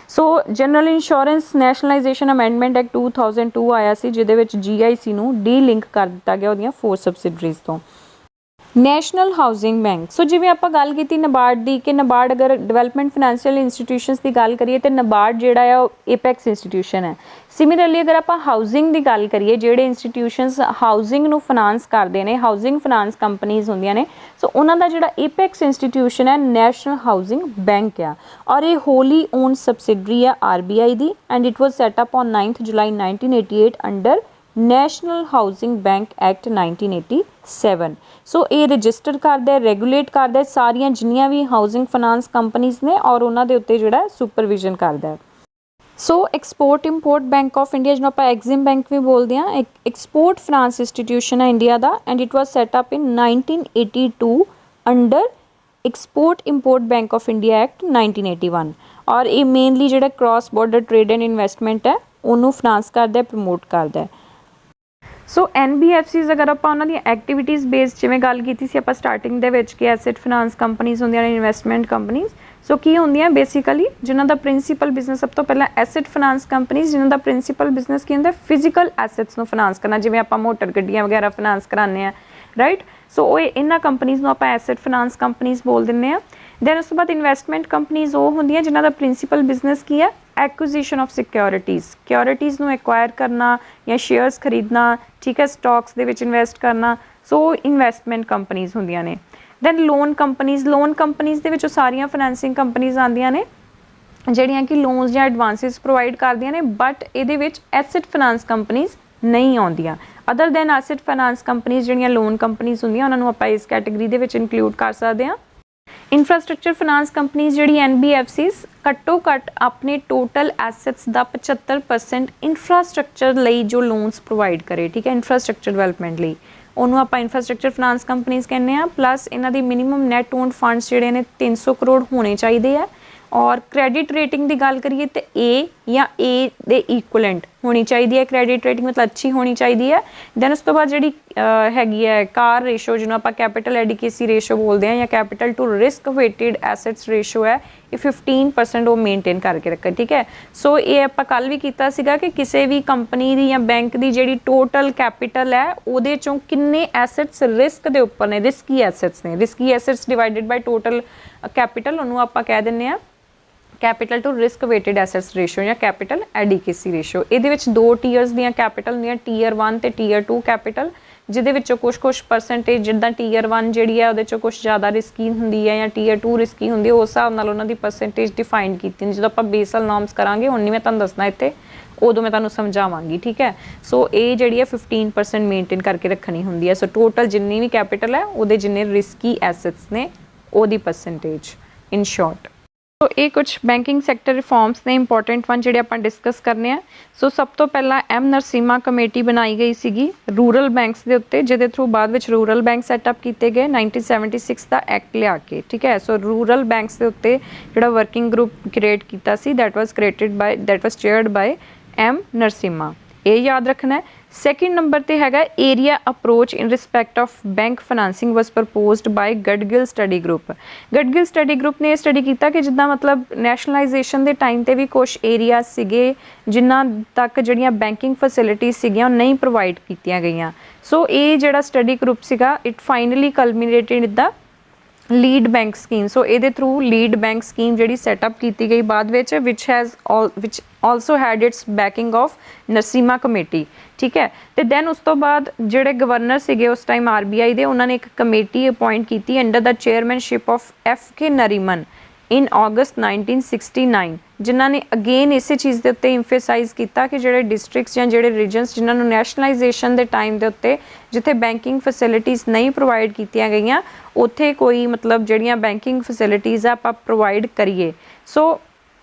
Speaker 1: ਸੋ ਜਨਰਲ ਇੰਸ਼ੋਰੈਂਸ ਨੈਸ਼ਨਲਾਈਜੇਸ਼ਨ ਅਮੈਂਡਮੈਂਟ ਐਕਟ 2002 ਆਇਆ ਸੀ, ਜਿਹਦੇ ਵਿੱਚ GIC ਨੂੰ ਡੀਲਿੰਕ ਕਰ ਦਿੱਤਾ ਗਿਆ ਉਹਦੀਆਂ 4 ਸਬਸਿਡਰੀਜ਼ ਤੋਂ। ਨੈਸ਼ਨਲ ਹਾਊਸਿੰਗ ਬੈਂਕ, ਸੋ ਜਿਵੇਂ ਆਪਾਂ ਗੱਲ ਕੀਤੀ ਨਬਾਰਡ ਦੀ, ਕਿ ਨਬਾਰਡ ਅਗਰ ਡਿਵੈਲਪਮੈਂਟ ਫਾਈਨੈਂਸ਼ੀਅਲ ਇੰਸਟੀਟਿਊਸ਼ਨਸ ਦੀ ਗੱਲ ਕਰੀਏ ਤਾਂ ਨਬਾਰਡ ਜਿਹੜਾ ਆ ਉਹ ਏਪੈਕਸ ਇੰਸਟੀਟਿਊਸ਼ਨ ਹੈ। ਸਿਮਿਲਰਲੀ ਅਗਰ ਆਪਾਂ ਹਾਊਸਿੰਗ ਦੀ ਗੱਲ ਕਰੀਏ, ਜਿਹੜੇ ਇੰਸਟੀਟਿਊਸ਼ਨਸ ਹਾਊਸਿੰਗ ਨੂੰ ਫਾਈਨਾਂਸ ਕਰਦੇ ਨੇ, ਹਾਊਸਿੰਗ ਫਾਈਨਾਂਸ ਕੰਪਨੀਜ਼ ਹੁੰਦੀਆਂ ਨੇ, ਸੋ ਉਹਨਾਂ ਦਾ ਜਿਹੜਾ ਏਪੈਕਸ ਇੰਸਟੀਟਿਊਸ਼ਨ ਹੈ ਨੈਸ਼ਨਲ ਹਾਊਸਿੰਗ ਬੈਂਕ ਆ। ਔਰ ਇਹ ਹੋਲੀ ਓਨਡ ਸਬਸਿਡਰੀ ਆ RBI the, and it was set up on 9th July 1988 under national housing bank act 1987। ਸੋ ਇਹ ਰਜਿਸਟਰ ਕਰਦਾ, ਰੈਗੂਲੇਟ ਕਰਦਾ ਸਾਰੀਆਂ ਜਿੰਨੀਆਂ ਵੀ ਹਾਊਸਿੰਗ ਫਾਈਨਾਂਸ ਕੰਪਨੀਜ਼ ਨੇ, ਔਰ ਉਹਨਾਂ ਦੇ ਉੱਤੇ ਜਿਹੜਾ ਸੁਪਰਵਿਜ਼ਨ ਕਰਦਾ। So export import bank of India, ਜਿਹਨੂੰ ਆਪਾਂ ਐਗਜ਼ਿਮ ਬੈਂਕ ਵੀ ਬੋਲਦੇ ਹਾਂ, ਇੱਕ ਐਕਸਪੋਰਟ ਫਾਈਨਾਂਸ ਇੰਸਟੀਟਿਊਸ਼ਨ ਹੈ ਇੰਡੀਆ ਦਾ, and it was set up in 1982 under export import bank of India act 1981। ਔਰ ਇਹ ਮੇਨਲੀ ਜਿਹੜਾ cross border trade and investment ਹੈ ਉਹਨੂੰ ਫਾਈਨਾਂਸ ਕਰਦਾ, ਪ੍ਰਮੋਟ ਕਰਦਾ। ਸੋ NBFCs ਅਗਰ ਆਪਾਂ ਉਹਨਾਂ ਦੀਆਂ ਐਕਟੀਵਿਟੀਜ਼ ਬੇਸਡ ਜਿਵੇਂ ਗੱਲ ਕੀਤੀ ਸੀ ਆਪਾਂ ਸਟਾਰਟਿੰਗ ਦੇ ਵਿੱਚ ਕਿ ਐਸੈਟ ਫਾਈਨਾਂਸ ਕੰਪਨੀਜ਼ ਹੁੰਦੀਆਂ ਨੇ, ਇਨਵੈਸਟਮੈਂਟ ਕੰਪਨੀਜ਼। ਸੋ ਕੀ ਹੁੰਦੀਆਂ ਬੇਸਿਕਲੀ, ਜਿਨ੍ਹਾਂ ਦਾ ਪ੍ਰਿੰਸੀਪਲ ਬਿਜ਼ਨਸ ਸਭ ਤੋਂ ਪਹਿਲਾਂ ਐਸੈਟ ਫਾਈਨਾਂਸ ਕੰਪਨੀਜ਼, ਜਿਨ੍ਹਾਂ ਦਾ ਪ੍ਰਿੰਸੀਪਲ ਬਿਜ਼ਨਸ ਕੀ ਹੁੰਦਾ, ਫਿਜ਼ੀਕਲ ਐਸੈਟਸ ਨੂੰ ਫਾਈਨਾਂਸ ਕਰਨਾ, ਜਿਵੇਂ ਆਪਾਂ ਮੋਟਰ ਗੱਡੀਆਂ ਵਗੈਰਾ ਫਾਈਨਾਂਸ ਕਰਾਉਂਦੇ ਹਾਂ, ਰਾਈਟ। ਸੋ ਉਹ ਇਹਨਾਂ ਕੰਪਨੀਜ਼ ਨੂੰ ਆਪਾਂ ਐਸੈਟ ਫਾਈਨਾਂਸ ਕੰਪਨੀਜ਼ ਬੋਲ ਦਿੰਦੇ ਹਾਂ। ਦੈਨ ਉਸ ਤੋਂ ਬਾਅਦ ਇਨਵੈਸਟਮੈਂਟ ਕੰਪਨੀਜ਼ ਉਹ ਹੁੰਦੀਆਂ ਜਿਨ੍ਹਾਂ ਦਾ ਪ੍ਰਿੰਸੀਪਲ ਬਿਜ਼ਨਸ ਕੀ ਹੈ, ਐਕੁਜ਼ੀਸ਼ਨ ਆਫ ਸਿਕਿਉਰਿਟੀਜ਼ ਨੂੰ ਐਕਵਾਇਰ ਕਰਨਾ ਜਾਂ ਸ਼ੇਅਰਸ ਖਰੀਦਣਾ, ਠੀਕ ਹੈ, ਸਟਾਕਸ ਦੇ ਵਿੱਚ ਇਨਵੈਸਟ ਕਰਨਾ। ਸੋ ਇਨਵੈਸਟਮੈਂਟ ਕੰਪਨੀਜ਼ ਹੁੰਦੀਆਂ ਨੇ। ਦੈਨ ਲੋਨ ਕੰਪਨੀਜ਼ ਦੇ ਵਿੱਚ ਉਹ ਸਾਰੀਆਂ ਫਾਈਨੈਂਸਿੰਗ ਕੰਪਨੀਜ਼ ਆਉਂਦੀਆਂ ਨੇ ਜਿਹੜੀਆਂ ਕਿ ਲੋਨਸ ਜਾਂ ਐਡਵਾਂਸਿਸ ਪ੍ਰੋਵਾਈਡ ਕਰਦੀਆਂ ਨੇ, ਬਟ ਇਹਦੇ ਵਿੱਚ ਐਸੈਟ ਫਾਈਨਾਂਸ ਕੰਪਨੀਜ਼ ਨਹੀਂ ਆਉਂਦੀਆਂ। Other than asset finance companies ਜਿਹੜੀਆਂ ਲੋਨ ਕੰਪਨੀਜ਼ ਹੁੰਦੀਆਂ ਉਹਨਾਂ ਨੂੰ ਆਪਾਂ ਇਸ ਕੈਟੇਗਰੀ ਦੇ ਵਿੱਚ ਇਨਕਲੂਡ ਕਰ ਸਕਦੇ ਹਾਂ। ਇਨਫਰਾਸਟਰਕਚਰ ਫਾਈਨਾਂਸ ਕੰਪਨੀਜ਼ ਜਿਹੜੀ NBFCs ਘੱਟੋ ਘੱਟ ਆਪਣੇ ਟੋਟਲ ਐਸੈਟਸ ਦਾ 75% ਇਨਫਰਾਸਟਰਕਚਰ ਲਈ ਜੋ ਲੋਨਸ ਪ੍ਰੋਵਾਈਡ ਕਰੇ, ਠੀਕ ਹੈ, ਇਨਫਰਾਸਟਰਕਚਰ ਡਿਵੈਲਪਮੈਂਟ ਲਈ, ਉਹਨੂੰ ਆਪਾਂ ਇਨਫਰਾਸਟ੍ਰਕਚਰ ਫਾਈਨਾਂਸ ਕੰਪਨੀਜ਼ ਕਹਿੰਦੇ ਆ। ਪਲੱਸ ਇਹਨਾਂ ਦੀ ਮਿਨੀਮਮ ਨੈਟ ਓਨਡ ਫੰਡਸ ਜਿਹੜੇ ਨੇ 300 ਕਰੋੜ ਹੋਣੇ ਚਾਹੀਦੇ ਆ। ਔਰ ਕ੍ਰੈਡਿਟ ਰੇਟਿੰਗ ਦੀ ਗੱਲ ਕਰੀਏ ਤਾਂ A ਜਾਂ A ਦੇ ਇਕੁਅਲੈਂਟ ਹੋਣੀ ਚਾਹੀਦੀ ਹੈ। ਕ੍ਰੈਡਿਟ ਰੇਟਿੰਗ ਮਤਲਬ ਅੱਛੀ ਹੋਣੀ ਚਾਹੀਦੀ ਹੈ। ਦੈਨ ਉਸ ਤੋਂ ਬਾਅਦ ਜਿਹੜੀ ਹੈਗੀ ਹੈ ਕਾਰ ਰੇਸ਼ੋ, ਜਿਹਨੂੰ ਆਪਾਂ ਕੈਪੀਟਲ ਐਡੀਕੇਸੀ ਰੇਸ਼ੋ ਬੋਲਦੇ ਹਾਂ ਜਾਂ capital to risk weighted assets ratio ਹੈ, ਇਹ 15% ਉਹ ਮੇਨਟੇਨ ਕਰਕੇ ਰੱਖੇ। ਠੀਕ ਹੈ, ਸੋ ਇਹ ਆਪਾਂ ਕੱਲ੍ਹ ਵੀ ਕੀਤਾ ਸੀਗਾ ਕਿ ਕਿਸੇ ਵੀ ਕੰਪਨੀ ਦੀ ਜਾਂ ਬੈਂਕ ਦੀ ਜਿਹੜੀ ਟੋਟਲ ਕੈਪੀਟਲ ਹੈ ਉਹਦੇ ਚੋਂ ਕਿੰਨੇ ਐਸੈਟਸ ਰਿਸਕ ਦੇ ਉੱਪਰ ਨੇ, ਰਿਸਕੀ ਐਸੈਟਸ ਨੇ। Risky assets divided by total capital, ਉਹਨੂੰ ਆਪਾਂ ਕਹਿ ਦਿੰਦੇ ਹਾਂ capital to risk weighted assets ratio ਜਾਂ ਕੈਪੀਟਲ ਐਡੀਕੇਸੀ ਰੇਸ਼ੋ। ਇਹਦੇ ਵਿੱਚ 2 ਟੀਅਰਸ ਦੀਆਂ ਕੈਪੀਟਲ ਹੁੰਦੀਆਂ, ਟੀਅਰ 1 ਤੇ ਟੀਅਰ 2 ਕੈਪੀਟਲ, ਜਿਹਦੇ ਵਿੱਚੋਂ ਕੁਛ ਪਰਸੈਂਟੇਜ ਜਿੱਦਾਂ ਟੀਅਰ 1 ਜਿਹੜੀ ਹੈ ਉਹਦੇ 'ਚੋਂ ਕੁਛ ਜ਼ਿਆਦਾ ਰਿਸਕੀ ਹੁੰਦੀ ਹੈ ਜਾਂ ਟੀਅਰ 2 ਰਿਸਕੀ ਹੁੰਦੀ ਹੈ, ਉਸ ਹਿਸਾਬ ਨਾਲ ਉਹਨਾਂ ਦੀ ਪਰਸੈਂਟੇਜ ਡਿਫਾਈਨ ਕੀਤੀ ਹੁੰਦੀ। ਜਦੋਂ ਆਪਾਂ ਬੇਸਲ ਨੋਰਮਸ ਕਰਾਂਗੇ ਹੁਣ ਨਹੀਂ ਮੈਂ ਤੁਹਾਨੂੰ ਦੱਸਣਾ ਇੱਥੇ, ਉਦੋਂ ਮੈਂ ਤੁਹਾਨੂੰ ਸਮਝਾਵਾਂਗੀ। ਠੀਕ ਹੈ, ਸੋ ਇਹ ਜਿਹੜੀ ਹੈ 15% ਮੇਨਟੇਨ ਕਰਕੇ ਰੱਖਣੀ ਹੁੰਦੀ ਹੈ। ਸੋ ਟੋਟਲ ਜਿੰਨੀ ਵੀ ਕੈਪੀਟਲ ਹੈ ਉਹਦੇ ਜਿੰਨੇ ਰਿਸਕੀ ਐਸੈਟਸ ਨੇ ਉਹਦੀ ਪਰਸੈਂਟੇਜ ਇਨ ਸ਼ੋਰਟ। ਸੋ ਇਹ ਕੁਛ ਬੈਂਕਿੰਗ ਸੈਕਟਰ ਰਿਫਾਰਮਸ ਨੇ ਇੰਪੋਰਟੈਂਟ ਵਨ ਜਿਹੜੇ ਆਪਾਂ ਡਿਸਕਸ ਕਰਨੇ ਆ। ਸੋ ਸਭ ਤੋਂ ਪਹਿਲਾਂ M ਨਰਸਿਮਾ ਕਮੇਟੀ ਬਣਾਈ ਗਈ ਸੀਗੀ ਰੂਰਲ ਬੈਂਕਸ ਦੇ ਉੱਤੇ, ਜਿਹਦੇ ਥਰੂ ਬਾਅਦ ਵਿੱਚ ਰੂਰਲ ਬੈਂਕ ਸੈਟਅਪ ਕੀਤੇ ਗਏ 1976 ਦਾ ਐਕਟ ਲਿਆ ਕੇ। ਠੀਕ ਹੈ, ਸੋ ਰੂਰਲ ਬੈਂਕਸ ਦੇ ਉੱਤੇ ਜਿਹੜਾ ਵਰਕਿੰਗ ਗਰੁੱਪ ਕ੍ਰੀਏਟ ਕੀਤਾ ਸੀ that was chaired by M Narasimham, ਇਹ ਯਾਦ ਰੱਖਣਾ ਹੈ। ਸੈਕਿੰਡ ਨੰਬਰ ਤੇ ਹੈਗਾ area approach in respect of bank financing was proposed by Gadgil study group. Gadgil study group ਨੇ ਇਹ ਸਟੱਡੀ ਕੀਤਾ ਕਿ ਜਿੱਦਾਂ ਮਤਲਬ ਨੈਸ਼ਨਲਾਈਜੇਸ਼ਨ ਦੇ ਟਾਈਮ ਤੇ ਵੀ ਕੁਛ ਏਰੀਆ ਸੀਗੇ ਜਿਨ੍ਹਾਂ ਤੱਕ ਜਿਹੜੀਆਂ ਬੈਂਕਿੰਗ ਫੈਸਿਲਿਟੀਜ਼ ਸੀਗੀਆਂ ਉਹ ਨਹੀਂ ਪ੍ਰੋਵਾਈਡ ਕੀਤੀਆਂ ਗਈਆਂ। ਸੋ ਇਹ ਜਿਹੜਾ ਸਟੱਡੀ ਗਰੁੱਪ ਸੀਗਾ it finally culminated in the lead bank scheme. So ਇਹਦੇ ਥਰੂ ਲੀਡ ਬੈਂਕ ਸਕੀਮ ਜਿਹੜੀ ਸੈਟਅਪ ਕੀਤੀ ਗਈ ਬਾਅਦ ਵਿੱਚ, which also had its backing of Narasimham committee. ਠੀਕ ਹੈ, ਤੇ ਦੈਨ ਉਸ ਤੋਂ ਬਾਅਦ ਜਿਹੜੇ ਗਵਰਨਰ ਸੀਗੇ ਉਸ ਟਾਈਮ RBI ਦੇ, ਉਹਨਾਂ ਨੇ ਇੱਕ ਕਮੇਟੀ ਅਪਾਇੰਟ ਕੀਤੀ under the chairmanship of FK Nariman in August 1969, ਜਿਨ੍ਹਾਂ ਨੇ ਅਗੇਨ ਇਸੇ ਚੀਜ਼ ਦੇ ਉੱਤੇ ਇੰਫੈਸਾਈਜ਼ ਕੀਤਾ ਕਿ ਜਿਹੜੇ ਡਿਸਟ੍ਰਿਕਟਸ ਜਾਂ ਜਿਹੜੇ ਰੀਜਨਸ ਜਿਨ੍ਹਾਂ ਨੂੰ ਨੈਸ਼ਨਲਾਈਜੇਸ਼ਨ ਦੇ ਟਾਈਮ ਦੇ ਉੱਤੇ ਜਿੱਥੇ ਬੈਂਕਿੰਗ ਫੈਸਿਲਿਟੀਜ਼ ਨਹੀਂ ਪ੍ਰੋਵਾਈਡ ਕੀਤੀਆਂ ਗਈਆਂ ਉੱਥੇ ਕੋਈ ਮਤਲਬ ਜਿਹੜੀਆਂ ਬੈਂਕਿੰਗ ਫੈਸਿਲਿਟੀਜ਼ ਆ ਆਪਾਂ ਪ੍ਰੋਵਾਈਡ ਕਰੀਏ। ਸੋ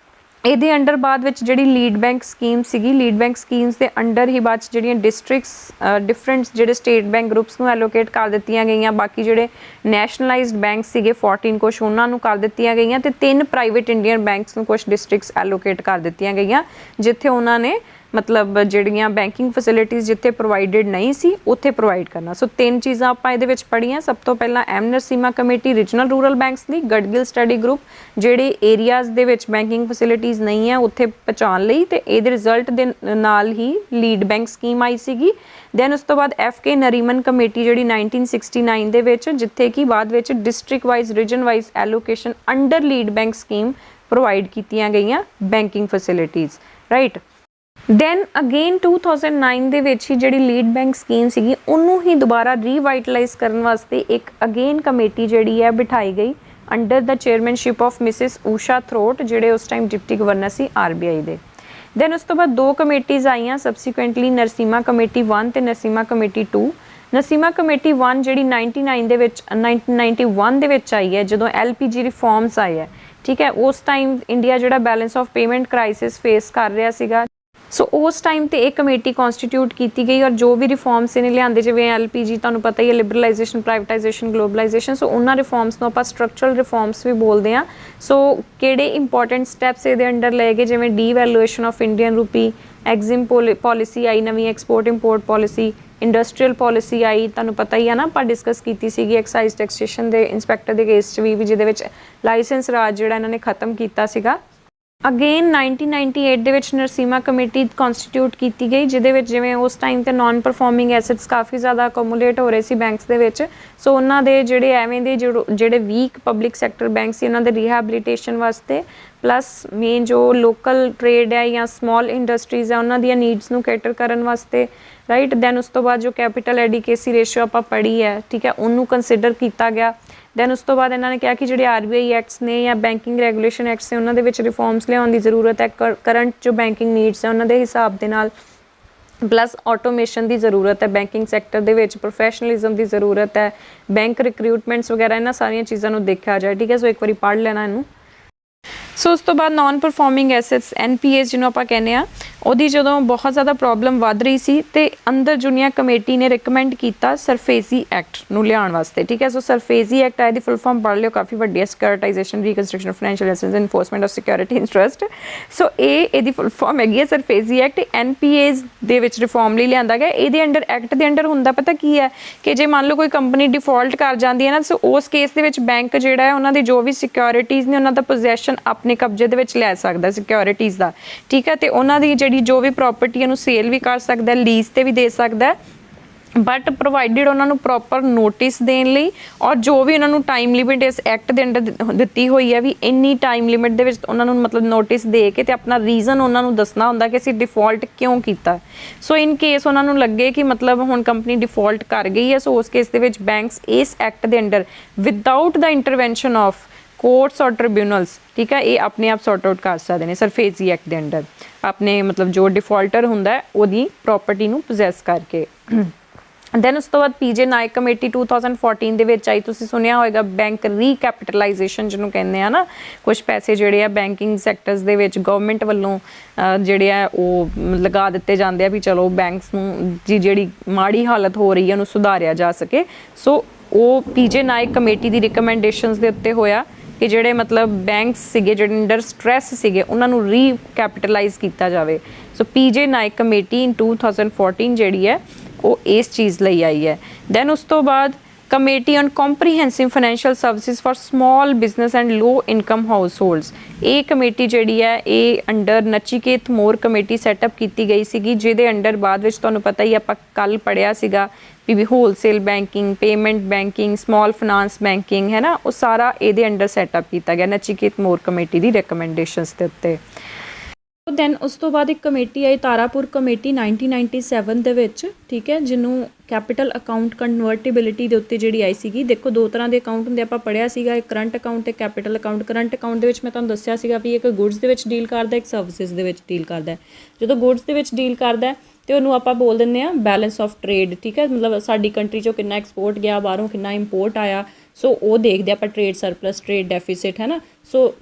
Speaker 1: ਇਹਦੇ ਅੰਡਰ ਬਾਅਦ ਵਿੱਚ ਜਿਹੜੀ ਲੀਡ ਬੈਂਕ ਸਕੀਮ ਸੀਗੀ, ਲੀਡ ਬੈਂਕ ਸਕੀਮਸ ਦੇ ਅੰਡਰ ਹੀ ਬਾਅਦ 'ਚ ਜਿਹੜੀਆਂ ਡਿਸਟ੍ਰਿਕਟਸ ਡਿਫਰੈਂਟ ਜਿਹੜੇ ਸਟੇਟ ਬੈਂਕ ਗਰੁੱਪਸ ਨੂੰ ਐਲੋਕੇਟ ਕਰ ਦਿੱਤੀਆਂ ਗਈਆਂ। ਬਾਕੀ ਜਿਹੜੇ ਨੈਸ਼ਨਲਾਈਜ਼ਡ ਬੈਂਕ ਸੀਗੇ 14 ਕੁਛ ਉਹਨਾਂ ਨੂੰ ਕਰ ਦਿੱਤੀਆਂ ਗਈਆਂ ਤੇ 3 ਪ੍ਰਾਈਵੇਟ ਇੰਡੀਅਨ ਬੈਂਕਸ ਨੂੰ ਕੁਛ ਡਿਸਟ੍ਰਿਕਟਸ ਐਲੋਕੇਟ ਕਰ ਦਿੱਤੀਆਂ ਗਈਆਂ ਜਿੱਥੇ ਉਹਨਾਂ ਨੇ ਮਤਲਬ ਜਿਹੜੀਆਂ ਬੈਂਕਿੰਗ ਫੈਸਿਲਿਟੀਜ਼ ਜਿੱਥੇ ਪ੍ਰੋਵਾਈਡਡ ਨਹੀਂ ਸੀ ਉੱਥੇ ਪ੍ਰੋਵਾਈਡ ਕਰਨਾ। ਸੋ 3 ਚੀਜ਼ਾਂ ਆਪਾਂ ਇਹਦੇ ਵਿੱਚ ਪੜ੍ਹੀਆਂ। ਸਭ ਤੋਂ ਪਹਿਲਾਂ M Narasimha committee regional rural banks ਦੀ, ਗਡਗਿਲ ਸਟੱਡੀ ਗਰੁੱਪ ਜਿਹੜੇ ਏਰੀਆਜ਼ ਦੇ ਵਿੱਚ ਬੈਂਕਿੰਗ ਫੈਸਿਲਿਟੀਜ਼ ਨਹੀਂ ਹੈ ਉੱਥੇ ਪਹੁੰਚਾਉਣ ਲਈ, ਤੇ ਇਹਦੇ ਰਿਜ਼ਲਟ ਦੇ ਨਾਲ ਹੀ ਲੀਡ ਬੈਂਕ ਸਕੀਮ ਆਈ ਸੀਗੀ। ਦੈਨ ਉਸ ਤੋਂ ਬਾਅਦ FK ਨਰੀਮਨ ਕਮੇਟੀ ਜਿਹੜੀ 1969 ਦੇ ਵਿੱਚ, ਜਿੱਥੇ ਕਿ ਬਾਅਦ ਵਿੱਚ district wise region wise allocation under lead bank scheme provide ਕੀਤੀਆਂ ਗਈਆਂ banking facilities, right. Then again 2009 ਦੇ ਵਿੱਚ ਹੀ ਜਿਹੜੀ ਲੀਡ ਬੈਂਕ ਸਕੀਮ ਸੀਗੀ ਉਹਨੂੰ ਹੀ ਦੁਬਾਰਾ ਰੀਵਾਈਟਲਾਈਜ਼ ਕਰਨ ਵਾਸਤੇ ਇੱਕ ਅਗੇਨ ਕਮੇਟੀ ਜਿਹੜੀ ਹੈ ਬਿਠਾਈ ਗਈ under the chairmanship of Mrs Usha Thorat, ਜਿਹੜੇ ਉਸ ਟਾਈਮ ਡਿਪਟੀ ਗਵਰਨਰ ਸੀ RBI ਦੇ। ਦੈਨ ਉਸ ਤੋਂ ਬਾਅਦ 2 ਕਮੇਟੀਜ਼ ਆਈਆਂ ਸਬਸੀਕੁਐਂਟਲੀ, ਨਰਸਿਮਾ ਕਮੇਟੀ 1 ਤੇ ਨਰਸਿਮਾ ਕਮੇਟੀ 2। ਨਰਸਿਮਾ ਕਮੇਟੀ 1 ਜਿਹੜੀ 1991 ਦੇ ਵਿੱਚ ਆਈ ਹੈ ਜਦੋਂ LPG ਰਿਫਾਰਮਸ ਆਏ ਹੈ। ਠੀਕ ਹੈ, ਉਸ ਟਾਈਮ ਇੰਡੀਆ ਜਿਹੜਾ balance of payment crisis face ਕਰ ਰਿਹਾ ਸੀਗਾ। ਸੋ ਉਸ ਟਾਈਮ ਤੇ ਇਹ ਕਮੇਟੀ ਕਨਸਟੀਟਿਊਟ ਕੀਤੀ ਗਈ ਔਰ ਜੋ ਵੀ ਰਿਫਾਰਮਸ ਇਹਨੇ ਲਿਆਂਦੇ, ਜਿਵੇਂ LPG ਤੁਹਾਨੂੰ ਪਤਾ ਹੀ ਹੈ, ਲਿਬਰਲਾਈਜੇਸ਼ਨ, ਪ੍ਰਾਈਵੇਟਾਈਜੇਸ਼ਨ, ਗਲੋਬਲਾਈਜੇਸ਼ਨ, ਸੋ ਉਹਨਾਂ ਰਿਫਾਰਮਸ ਨੂੰ ਆਪਾਂ ਸਟਰਕਚਰਲ ਰਿਫਾਰਮਸ ਵੀ ਬੋਲਦੇ ਹਾਂ। ਸੋ ਕਿਹੜੇ ਇੰਪੋਰਟੈਂਟ ਸਟੈਪਸ ਇਹਦੇ ਅੰਡਰ ਲਏ ਗਏ, ਜਿਵੇਂ devaluation of Indian rupee, Exim policy ਆਈ ਨਵੀਂ, export import policy, industrial policy ਆਈ, ਤੁਹਾਨੂੰ ਪਤਾ ਹੀ ਆ ਨਾ ਆਪਾਂ ਡਿਸਕਸ ਕੀਤੀ ਸੀਗੀ ਐਕਸਾਈਜ਼ ਟੈਕਸੇਸ਼ਨ ਦੇ ਇੰਸਪੈਕਟਰ ਦੇ ਕੇਸ 'ਚ ਵੀ ਜਿਹਦੇ ਵਿੱਚ ਲਾਇਸੈਂਸ ਰਾਜ ਜਿਹੜਾ ਇਹਨਾਂ ਨੇ ਖਤਮ ਕੀਤਾ ਸੀਗਾ। ਅਗੇਨ 1998 ਦੇ ਵਿੱਚ ਨਰਸਿਮਾ ਕਮੇਟੀ ਕਨਸਟੀਟਿਊਟ ਕੀਤੀ ਗਈ, ਜਿਹਦੇ ਵਿੱਚ ਜਿਵੇਂ ਉਸ ਟਾਈਮ ਤੇ ਨਾਨ ਪਰਫਾਰਮਿੰਗ ਐਸੈਟਸ ਕਾਫੀ ਜ਼ਿਆਦਾ ਅਕੋਮੂਲੇਟ ਹੋ ਰਹੇ ਸੀ ਬੈਂਕਸ ਦੇ ਵਿੱਚ। ਸੋ ਉਹਨਾਂ ਦੇ ਜਿਹੜੇ ਐਵੇਂ ਦੇ ਜਿਹੜੇ ਵੀਕ ਪਬਲਿਕ ਸੈਕਟਰ ਬੈਂਕ ਸੀ ਉਹਨਾਂ ਦੇ ਰੀਹੈਬਿਲਿਟੇਸ਼ਨ ਵਾਸਤੇ, ਪਲੱਸ ਮੇਨ ਜੋ ਲੋਕਲ ਟ੍ਰੇਡ ਹੈ ਜਾਂ ਸਮਾਲ ਇੰਡਸਟਰੀਜ਼ ਹੈ ਉਹਨਾਂ ਦੀਆਂ ਨੀਡਸ ਨੂੰ ਕੈਟਰ ਕਰਨ ਵਾਸਤੇ, ਰਾਈਟ। ਦੈਨ ਉਸ ਤੋਂ ਬਾਅਦ ਜੋ ਕੈਪੀਟਲ ਐਡੀਕੇਸੀ ਰੇਸ਼ੋ ਆਪਾਂ ਪੜ੍ਹੀ ਹੈ, ਠੀਕ ਹੈ, ਉਹਨੂੰ ਕੰਸੀਡਰ ਕੀਤਾ ਗਿਆ। ਦੈਨ ਉਸ ਤੋਂ ਬਾਅਦ ਇਹਨਾਂ ਨੇ ਕਿਹਾ ਕਿ ਜਿਹੜੇ RBI ਐਕਟਸ ਨੇ ਜਾਂ ਬੈਂਕਿੰਗ ਰੈਗੂਲੇਸ਼ਨ ਐਕਟਸ ਨੇ ਉਹਨਾਂ ਦੇ ਵਿੱਚ ਰਿਫਾਰਮਸ ਲਿਆਉਣ ਦੀ ਜ਼ਰੂਰਤ ਹੈ ਕਰੰਟ ਜੋ ਬੈਂਕਿੰਗ ਨੀਡਸ ਹੈ ਉਹਨਾਂ ਦੇ ਹਿਸਾਬ ਦੇ ਨਾਲ, ਪਲੱਸ ਆਟੋਮੇਸ਼ਨ ਦੀ ਜ਼ਰੂਰਤ ਹੈ ਬੈਂਕਿੰਗ ਸੈਕਟਰ ਦੇ ਵਿੱਚ, ਪ੍ਰੋਫੈਸ਼ਨਲਿਜ਼ਮ ਦੀ ਜ਼ਰੂਰਤ ਹੈ, ਬੈਂਕ ਰਿਕਰੂਟਮੈਂਟਸ ਵਗੈਰਾ, ਇਹਨਾਂ ਸਾਰੀਆਂ ਚੀਜ਼ਾਂ ਨੂੰ ਦੇਖਿਆ ਜਾਏ। ਠੀਕ ਹੈ, ਸੋ ਇੱਕ ਵਾਰੀ ਪੜ੍ਹ ਲੈਣਾ ਇਹਨੂੰ। ਸੋ ਉਸ ਤੋਂ ਬਾਅਦ ਨੌਨ ਪਰਫੋਰਮਿੰਗ ਐਸੈਟਸ NPAs ਜਿਹਨੂੰ ਆਪਾਂ ਕਹਿੰਦੇ ਆ, ਉਹਦੀ ਜਦੋਂ ਬਹੁਤ ਜ਼ਿਆਦਾ ਪ੍ਰੋਬਲਮ ਵੱਧ ਰਹੀ ਸੀ ਤੇ ਅੰਦਰ ਜੂਨੀਅਰ ਕਮੇਟੀ ਨੇ ਰਿਕਮੈਂਡ ਕੀਤਾ ਸਰਫੇਸੀ ਐਕਟ ਨੂੰ ਲਿਆਉਣ ਵਾਸਤੇ, ਠੀਕ ਹੈ। ਸੋ ਸਰਫੇਸੀ ਐਕਟ ਹੈ, ਦੀ ਫੁੱਲ ਫਾਰਮ ਪੜ੍ਹ ਲਿਓ, ਕਾਫੀ ਵੱਡੀ ਹੈ, securitisation reconstruction of financial assets enforcement of security interest. So ਇਹਦੀ ਫੁੱਲ ਫਾਰਮ ਹੈਗੀ ਹੈ ਸਰਫੇਸੀ ਐਕਟ। NPAs ਦੇ ਵਿੱਚ ਰਿਫਾਰਮ ਲਈ ਲਿਆਂਦਾ ਗਿਆ। ਇਹਦੇ ਅੰਡਰ ਐਕਟ ਦੇ ਅੰਡਰ ਹੁੰਦਾ ਪਤਾ ਕੀ ਹੈ ਕਿ ਜੇ ਮੰਨ ਲਓ ਕੋਈ ਕੰਪਨੀ ਡਿਫਾਲਟ ਕਰ ਜਾਂਦੀ ਹੈ ਨਾ, ਸੋ ਉਸ ਕੇਸ ਦੇ ਵਿੱਚ ਬੈਂਕ ਜਿਹੜਾ ਹੈ ਉਹਨਾਂ ਦੀ ਜੋ ਵੀ ਸਿਕਿਉਰਿਟੀਜ਼ ਨੇ ਉਹਨਾਂ ਦਾ ਪੋਜੈਸ਼ਨ ਆਪਣੇ ਕਬਜ਼ੇ ਦੇ ਵਿੱਚ ਲੈ ਸਕਦਾ ਸਿਕਿਉਰਿਟੀਜ਼ ਦਾ, ਠੀਕ ਹੈ। ਤੇ ਉਹਨਾਂ ਦੀ ਜਿਹੜੀ ਜੋ ਵੀ ਪ੍ਰੋਪਰਟੀ ਉਹਨੂੰ ਸੇਲ ਵੀ ਕਰ ਸਕਦਾ, ਲੀਜ਼ ਤੇ ਵੀ ਦੇ ਸਕਦਾ, ਬਟ ਪ੍ਰੋਵਾਈਡਡ ਉਹਨਾਂ ਨੂੰ ਪ੍ਰੋਪਰ ਨੋਟਿਸ ਦੇਣ ਲਈ ਔਰ ਜੋ ਵੀ ਉਹਨਾਂ ਨੂੰ ਟਾਈਮ ਲਿਮਿਟ ਇਸ ਐਕਟ ਦੇ ਅੰਡਰ ਦਿੱਤੀ ਹੋਈ ਹੈ ਵੀ ਇੰਨੀ ਟਾਈਮ ਲਿਮਿਟ ਦੇ ਵਿੱਚ ਉਹਨਾਂ ਨੂੰ ਮਤਲਬ ਨੋਟਿਸ ਦੇ ਕੇ ਤੇ ਆਪਣਾ ਰੀਜ਼ਨ ਉਹਨਾਂ ਨੂੰ ਦੱਸਣਾ ਹੁੰਦਾ ਕਿ ਅਸੀਂ ਡਿਫਾਲਟ ਕਿਉਂ ਕੀਤਾ। ਸੋ ਇਨ ਕੇਸ ਉਹਨਾਂ ਨੂੰ ਲੱਗੇ ਕਿ ਮਤਲਬ ਹੁਣ ਕੰਪਨੀ ਡਿਫਾਲਟ ਕਰ ਗਈ ਹੈ, ਸੋ ਉਸ ਕੇਸ ਦੇ ਵਿੱਚ ਬੈਂਕਸ ਇਸ ਐਕਟ ਦੇ under without the intervention of courts ਔਰ ਟ੍ਰਿਬਿਊਨਲਸ, ਠੀਕ ਹੈ, ਇਹ ਆਪਣੇ ਆਪ ਸੌਰਟ ਆਊਟ ਕਰ ਸਕਦੇ ਨੇ ਸਰਫੇਸੀ ਐਕਟ ਦੇ ਅੰਡਰ ਆਪਣੇ ਮਤਲਬ ਜੋ ਡਿਫਾਲਟਰ ਹੁੰਦਾ ਹੈ ਉਹਦੀ ਪ੍ਰੋਪਰਟੀ ਨੂੰ ਪੋਜੈਸ ਕਰਕੇ। ਦੈਨ ਉਸ ਤੋਂ ਬਾਅਦ PJ ਨਾਇਕ ਕਮੇਟੀ 2014 ਦੇ ਵਿੱਚ ਆਈ। ਤੁਸੀਂ ਸੁਣਿਆ ਹੋਏਗਾ ਬੈਂਕ ਰੀਕੈਪੀਟਲਾਈਜੇਸ਼ਨ ਜਿਹਨੂੰ ਕਹਿੰਦੇ ਆ ਨਾ, ਕੁਝ ਪੈਸੇ ਜਿਹੜੇ ਆ ਬੈਂਕਿੰਗ ਸੈਕਟਰਸ ਦੇ ਵਿੱਚ ਗਵਰਨਮੈਂਟ ਵੱਲੋਂ ਜਿਹੜੇ ਆ ਉਹ ਲਗਾ ਦਿੱਤੇ ਜਾਂਦੇ ਆ ਵੀ ਚਲੋ ਬੈਂਕਸ ਨੂੰ ਜਿਹੜੀ ਮਾੜੀ ਹਾਲਤ ਹੋ ਰਹੀ ਹੈ ਉਹਨੂੰ ਸੁਧਾਰਿਆ ਜਾ ਸਕੇ। ਸੋ ਉਹ PJ ਨਾਇਕ ਕਮੇਟੀ ਦੀ ਰਿਕਮੈਂਡੇਸ਼ਨਸ ਦੇ ਉੱਤੇ ਹੋਇਆ ਕਿ ਜਿਹੜੇ ਮਤਲਬ ਬੈਂਕਸ ਸੀਗੇ ਜਿਹੜੇ ਅੰਡਰ ਸਟ੍ਰੈਸ ਸੀਗੇ ਉਹਨਾਂ ਨੂੰ ਰੀਕੈਪੀਟਲਾਈਜ਼ ਕੀਤਾ ਜਾਵੇ। ਸੋ PJ ਨਾਇਕ ਕਮੇਟੀ ਇਨ 2014 ਜਿਹੜੀ ਹੈ ਉਹ ਇਸ ਚੀਜ਼ ਲਈ ਆਈ ਹੈ। ਦੈਨ ਉਸ ਤੋਂ ਬਾਅਦ committee on comprehensive financial services for small business and low income households, ਇਹ ਕਮੇਟੀ ਜਿਹੜੀ ਹੈ ਇਹ under Nachiket Mor committee set up ਕੀਤੀ ਗਈ ਸੀਗੀ, ਜਿਹਦੇ ਅੰਡਰ ਬਾਅਦ ਵਿੱਚ ਤੁਹਾਨੂੰ ਪਤਾ ਹੀ ਆਪਾਂ ਕੱਲ ਪੜ੍ਹਿਆ ਸੀਗਾ ਵੀ wholesale banking, payment banking, small finance banking ਹੈ ਨਾ, ਉਹ ਸਾਰਾ ਇਹਦੇ ਅੰਡਰ ਸੈਟਅਪ ਕੀਤਾ ਗਿਆ ਨਚੀਕੇਤ ਮੋਰ ਕਮੇਟੀ ਦੀ ਰਿਕਮੈਂਡੇਸ਼ਨਸ ਦੇ ਉੱਤੇ। ਦੈਨ ਉਸ ਤੋਂ ਬਾਅਦ ਇੱਕ ਕਮੇਟੀ ਆਈ ਤਾਰਾਪੁਰ ਕਮੇਟੀ 1997 ਦੇ ਵਿੱਚ, ਠੀਕ ਹੈ, ਜਿਹਨੂੰ ਕੈਪੀਟਲ ਅਕਾਊਂਟ ਕਨਵਰਟੇਬਿਲਿਟੀ ਦੇ ਉੱਤੇ ਜਿਹੜੀ ਆਈ ਸੀਗੀ। ਦੇਖੋ ਦੋ ਤਰ੍ਹਾਂ ਦੇ ਅਕਾਊਂਟ ਹੁੰਦੇ ਆਪਾਂ ਪੜ੍ਹਿਆ ਸੀਗਾ, ਇੱਕ ਕਰੰਟ ਅਕਾਊਂਟ ਤੇ ਕੈਪੀਟਲ ਅਕਾਊਂਟ। ਕਰੰਟ ਅਕਾਊਂਟ ਦੇ ਵਿੱਚ ਮੈਂ ਤੁਹਾਨੂੰ ਦੱਸਿਆ ਸੀਗਾ ਵੀ ਇੱਕ ਗੁੱਡਸ ਦੇ ਵਿੱਚ ਡੀਲ ਕਰਦਾ, ਇੱਕ ਸਰਵਿਸਿਜ਼ ਦੇ ਵਿੱਚ ਡੀਲ ਕਰਦਾ। ਜਦੋਂ ਗੁੱਡਸ ਦੇ ਵਿੱਚ ਡੀਲ ਕਰਦਾ ਤੇ ਉਹਨੂੰ ਆਪਾਂ ਬੋਲ ਦਿੰਦੇ ਆ ਬੈਲੈਂਸ ਆਫ ਟ੍ਰੇਡ, ਠੀਕ ਹੈ, ਮਤਲਬ ਸਾਡੀ ਕੰਟਰੀ 'ਚੋਂ ਕਿੰਨਾ ਐਕਸਪੋਰਟ ਗਿਆ, ਬਾਹਰੋਂ ਕਿੰਨਾ ਇੰਪੋਰਟ ਆਇਆ, ਸੋ ਉਹ ਦੇਖਦੇ ਆਪਾਂ ਟ੍ਰੇਡ ਸਰਪਲਸ, ਟ੍ਰੇਡ ਡੈਫੀਸਿਟ, ਹੈ ਨਾ। ਸੋ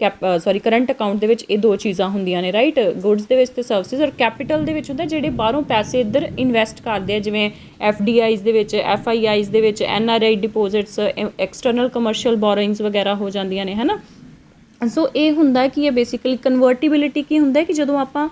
Speaker 1: ਕਰੰਟ ਅਕਾਊਂਟ ਦੇ ਵਿੱਚ ਇਹ ਦੋ ਚੀਜ਼ਾਂ ਹੁੰਦੀਆਂ ਨੇ, ਰਾਈਟ, ਗੁੱਡਸ ਦੇ ਵਿੱਚ ਤੇ ਸਰਵਿਸਿਜ਼। ਔਰ ਕੈਪੀਟਲ ਦੇ ਵਿੱਚ ਹੁੰਦਾ ਜਿਹੜੇ ਬਾਹਰੋਂ ਪੈਸੇ ਇੱਧਰ ਇਨਵੈਸਟ ਕਰਦੇ ਆ, ਜਿਵੇਂ FDIs ਦੇ ਵਿੱਚ, FIIs ਦੇ ਵਿੱਚ, NRI ਡਿਪੋਜ਼ਿਟਸ, ਐਕਸਟਰਨਲ ਕਮਰਸ਼ੀਅਲ ਬੋਰੋਇੰਗਸ ਵਗੈਰਾ ਹੋ ਜਾਂਦੀਆਂ ਨੇ, ਹੈ ਨਾ। ਸੋ ਇਹ ਹੁੰਦਾ ਕਿ ਇਹ ਬੇਸਿਕਲੀ ਕਨਵਰਟੇਬਿਲਿਟੀ ਕੀ ਹੁੰਦਾ ਕਿ ਜਦੋਂ ਆਪਾਂ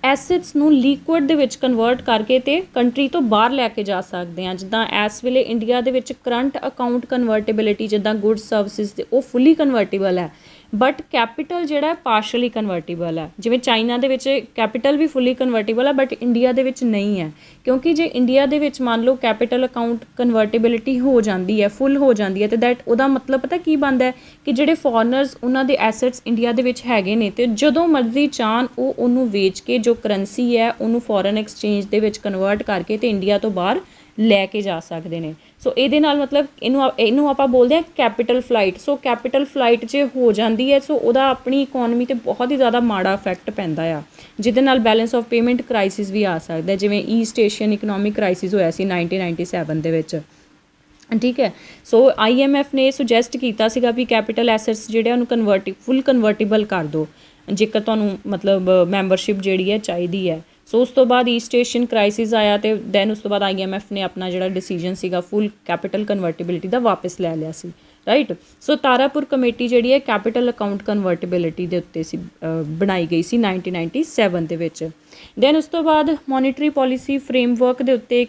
Speaker 1: ਐਸੈਟਸ ਨੂੰ ਲਿਕੁਇਡ ਦੇ ਵਿੱਚ ਕਨਵਰਟ ਕਰਕੇ ਤੇ ਕੰਟਰੀ ਤੋਂ ਬਾਹਰ ਲੈ ਕੇ ਜਾ ਸਕਦੇ ਹਾਂ। ਜਿੱਦਾਂ ਇਸ ਵੇਲੇ ਇੰਡੀਆ ਦੇ ਵਿੱਚ ਕਰੰਟ ਅਕਾਊਂਟ ਕਨਵਰਟੇਬਿਲਿਟੀ ਜਿੱਦਾਂ ਗੁੱਡਸ ਸਰਵਿਸਿਜ਼ ਤੇ ਉਹ ਫੁੱਲੀ ਕਨਵਰਟੇਬਲ ਹੈ, ਬਟ ਕੈਪੀਟਲ ਜਿਹੜਾ ਪਾਰਸ਼ਲੀ ਕਨਵਰਟੇਬਲ ਹੈ। ਜਿਵੇਂ ਚਾਈਨਾ ਦੇ ਵਿੱਚ ਕੈਪੀਟਲ ਵੀ ਫੁੱਲੀ ਕਨਵਰਟੇਬਲ ਹੈ, ਬਟ ਇੰਡੀਆ ਦੇ ਵਿੱਚ ਨਹੀਂ ਹੈ, ਕਿਉਂਕਿ ਜੇ ਇੰਡੀਆ ਦੇ ਵਿੱਚ ਮੰਨ ਲਓ ਕੈਪੀਟਲ ਅਕਾਊਂਟ ਕਨਵਰਟੇਬਿਲਿਟੀ ਹੋ ਜਾਂਦੀ ਹੈ, ਫੁੱਲ ਹੋ ਜਾਂਦੀ ਹੈ, ਤੇ ਦੈਟ ਉਹਦਾ ਮਤਲਬ ਪਤਾ ਕੀ ਬਣਦਾ ਹੈ ਕਿ ਜਿਹੜੇ ਫੋਰਨਰਸ ਉਹਨਾਂ ਦੇ ਐਸੈਟਸ ਇੰਡੀਆ ਦੇ ਵਿੱਚ ਹੈਗੇ ਨੇ ਤੇ ਜਦੋਂ ਮਰਜ਼ੀ ਚਾਹਣ ਉਹ ਉਹਨੂੰ ਵੇਚ ਕੇ ਜੋ ਕਰੰਸੀ ਹੈ ਉਹਨੂੰ ਫੋਰਨ ਐਕਸਚੇਂਜ ਦੇ ਵਿੱਚ ਕਨਵਰਟ ਕਰਕੇ ਤੇ ਇੰਡੀਆ ਤੋਂ ਬਾਹਰ ਲੈ ਕੇ ਜਾ ਸਕਦੇ ਨੇ। ਸੋ ਇਹਦੇ ਨਾਲ ਮਤਲਬ ਇਹਨੂੰ ਆਪਾਂ ਬੋਲਦੇ ਹਾਂ ਕੈਪੀਟਲ ਫਲਾਈਟ। ਸੋ ਕੈਪੀਟਲ ਫਲਾਈਟ ਜੇ ਹੋ ਜਾਂਦੀ ਹੈ ਸੋ ਉਹਦਾ ਆਪਣੀ ਇਕੋਨਮੀ 'ਤੇ ਬਹੁਤ ਹੀ ਜ਼ਿਆਦਾ ਮਾੜਾ ਇਫੈਕਟ ਪੈਂਦਾ ਆ, ਜਿਹਦੇ ਨਾਲ ਬੈਲੈਂਸ ਆਫ ਪੇਮੈਂਟ ਕ੍ਰਾਈਸਿਸ ਵੀ ਆ ਸਕਦਾ, ਜਿਵੇਂ ਈਸਟ ਏਸ਼ੀਅਨ ਇਕਨੋਮਿਕ ਕ੍ਰਾਈਸਿਸ ਹੋਇਆ ਸੀ 1997 ਦੇ ਵਿੱਚ, ਠੀਕ ਹੈ। ਸੋ IMF ਨੇ ਸੁਜੈਸਟ ਕੀਤਾ ਸੀਗਾ ਵੀ ਕੈਪੀਟਲ ਐਸੈਟਸ ਜਿਹੜੇ ਉਹਨੂੰ ਫੁੱਲ ਕਨਵਰਟੇਬਲ ਕਰ ਦਿਓ ਜੇਕਰ ਤੁਹਾਨੂੰ ਮਤਲਬ ਮੈਂਬਰਸ਼ਿਪ ਜਿਹੜੀ ਹੈ ਚਾਹੀਦੀ ਹੈ। ਸੋ ਉਸ ਤੋਂ ਬਾਅਦ ਈਸਟ ਏਸ਼ੀਅਨ ਕ੍ਰਾਈਸਿਸ ਆਇਆ ਅਤੇ ਦੈਨ ਉਸ ਤੋਂ ਬਾਅਦ IMF ਨੇ ਆਪਣਾ ਜਿਹੜਾ ਡਿਸੀਜਨ ਸੀਗਾ ਫੁੱਲ ਕੈਪੀਟਲ ਕਨਵਰਟੇਬਿਲਿਟੀ ਦਾ ਵਾਪਸ ਲੈ ਲਿਆ ਸੀ, ਰਾਈਟ। ਸੋ ਤਾਰਾਪੁਰ ਕਮੇਟੀ ਜਿਹੜੀ ਹੈ ਕੈਪੀਟਲ ਅਕਾਊਂਟ ਕਨਵਰਟੇਬਿਲਿਟੀ ਦੇ ਉੱਤੇ ਸੀ ਬਣਾਈ ਗਈ ਸੀ 1997 ਦੇ ਵਿੱਚ। ਦੈਨ ਉਸ ਤੋਂ ਬਾਅਦ ਮੋਨੀਟਰੀ ਪੋਲਿਸੀ ਫਰੇਮਵਰਕ ਦੇ ਉੱਤੇ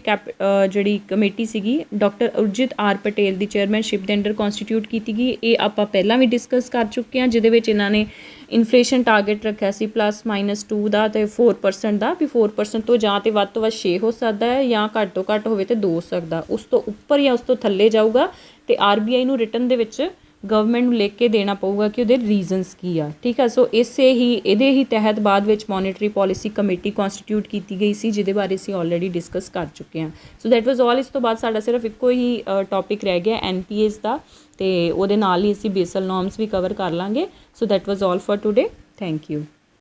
Speaker 1: ਜਿਹੜੀ ਕਮੇਟੀ ਸੀਗੀ ਡਾਕਟਰ ਉਰਜਿਤ R ਪਟੇਲ ਦੀ ਚੇਅਰਮੈਨਸ਼ਿਪ ਦੇ ਅੰਡਰ ਕੌਂਸਟੀਟਿਊਟ ਕੀਤੀ ਗਈ। ਇਹ ਆਪਾਂ ਪਹਿਲਾਂ ਵੀ ਡਿਸਕਸ ਕਰ ਚੁੱਕੇ ਹਾਂ, ਜਿਹਦੇ ਵਿੱਚ ਇਹਨਾਂ ਨੇ ਇਨਫਲੇਸ਼ਨ ਟਾਰਗੇਟ ਰੱਖਿਆ ਸੀ +-2 ਦਾ ਅਤੇ 4% ਦਾ, ਵੀ 4% ਤੋਂ ਜਾਂ ਤਾਂ ਵੱਧ ਤੋਂ ਵੱਧ 6 ਹੋ ਸਕਦਾ ਹੈ ਜਾਂ ਘੱਟ ਤੋਂ ਘੱਟ ਹੋਵੇ ਤਾਂ 2 ਹੋ ਸਕਦਾ, ਉਸ ਤੋਂ ਉੱਪਰ ਜਾਂ ਉਸ ਤੋਂ ਥੱਲੇ ਜਾਊਗਾ ਤੇ RBI ਨੂੰ ਰਿਟਨ ਦੇ ਵਿੱਚ ਗਵਰਨਮੈਂਟ ਨੂੰ ਲਿਖ ਕੇ ਦੇਣਾ ਪਊਗਾ ਕਿ ਉਹਦੇ ਰੀਜ਼ਨਸ ਕੀ ਆ, ਠੀਕ ਆ। ਸੋ ਇਹਦੇ ਹੀ ਤਹਿਤ ਬਾਅਦ ਵਿੱਚ ਮੋਨੀਟਰੀ ਪੋਲਿਸੀ ਕਮੇਟੀ ਕੌਂਸਟੀਟਿਊਟ ਕੀਤੀ ਗਈ ਸੀ, ਜਿਹਦੇ ਬਾਰੇ ਅਸੀਂ ਆਲਰੇਡੀ ਡਿਸਕਸ ਕਰ ਚੁੱਕੇ ਹਾਂ। ਸੋ ਦੈਟ ਵਾਜ਼ ਆਲ। ਇਸ ਤੋਂ ਬਾਅਦ ਸਾਡਾ ਸਿਰਫ ਇੱਕੋ ਹੀ ਟੌਪਿਕ ਰਹਿ ਗਿਆ NPAs ਦਾ, ਅਤੇ ਉਹਦੇ ਨਾਲ ਹੀ ਅਸੀਂ ਬੇਸਲ ਨੋਰਮਸ ਵੀ ਕਵਰ ਕਰ ਲਾਂਗੇ। So that was all for today. Thank you.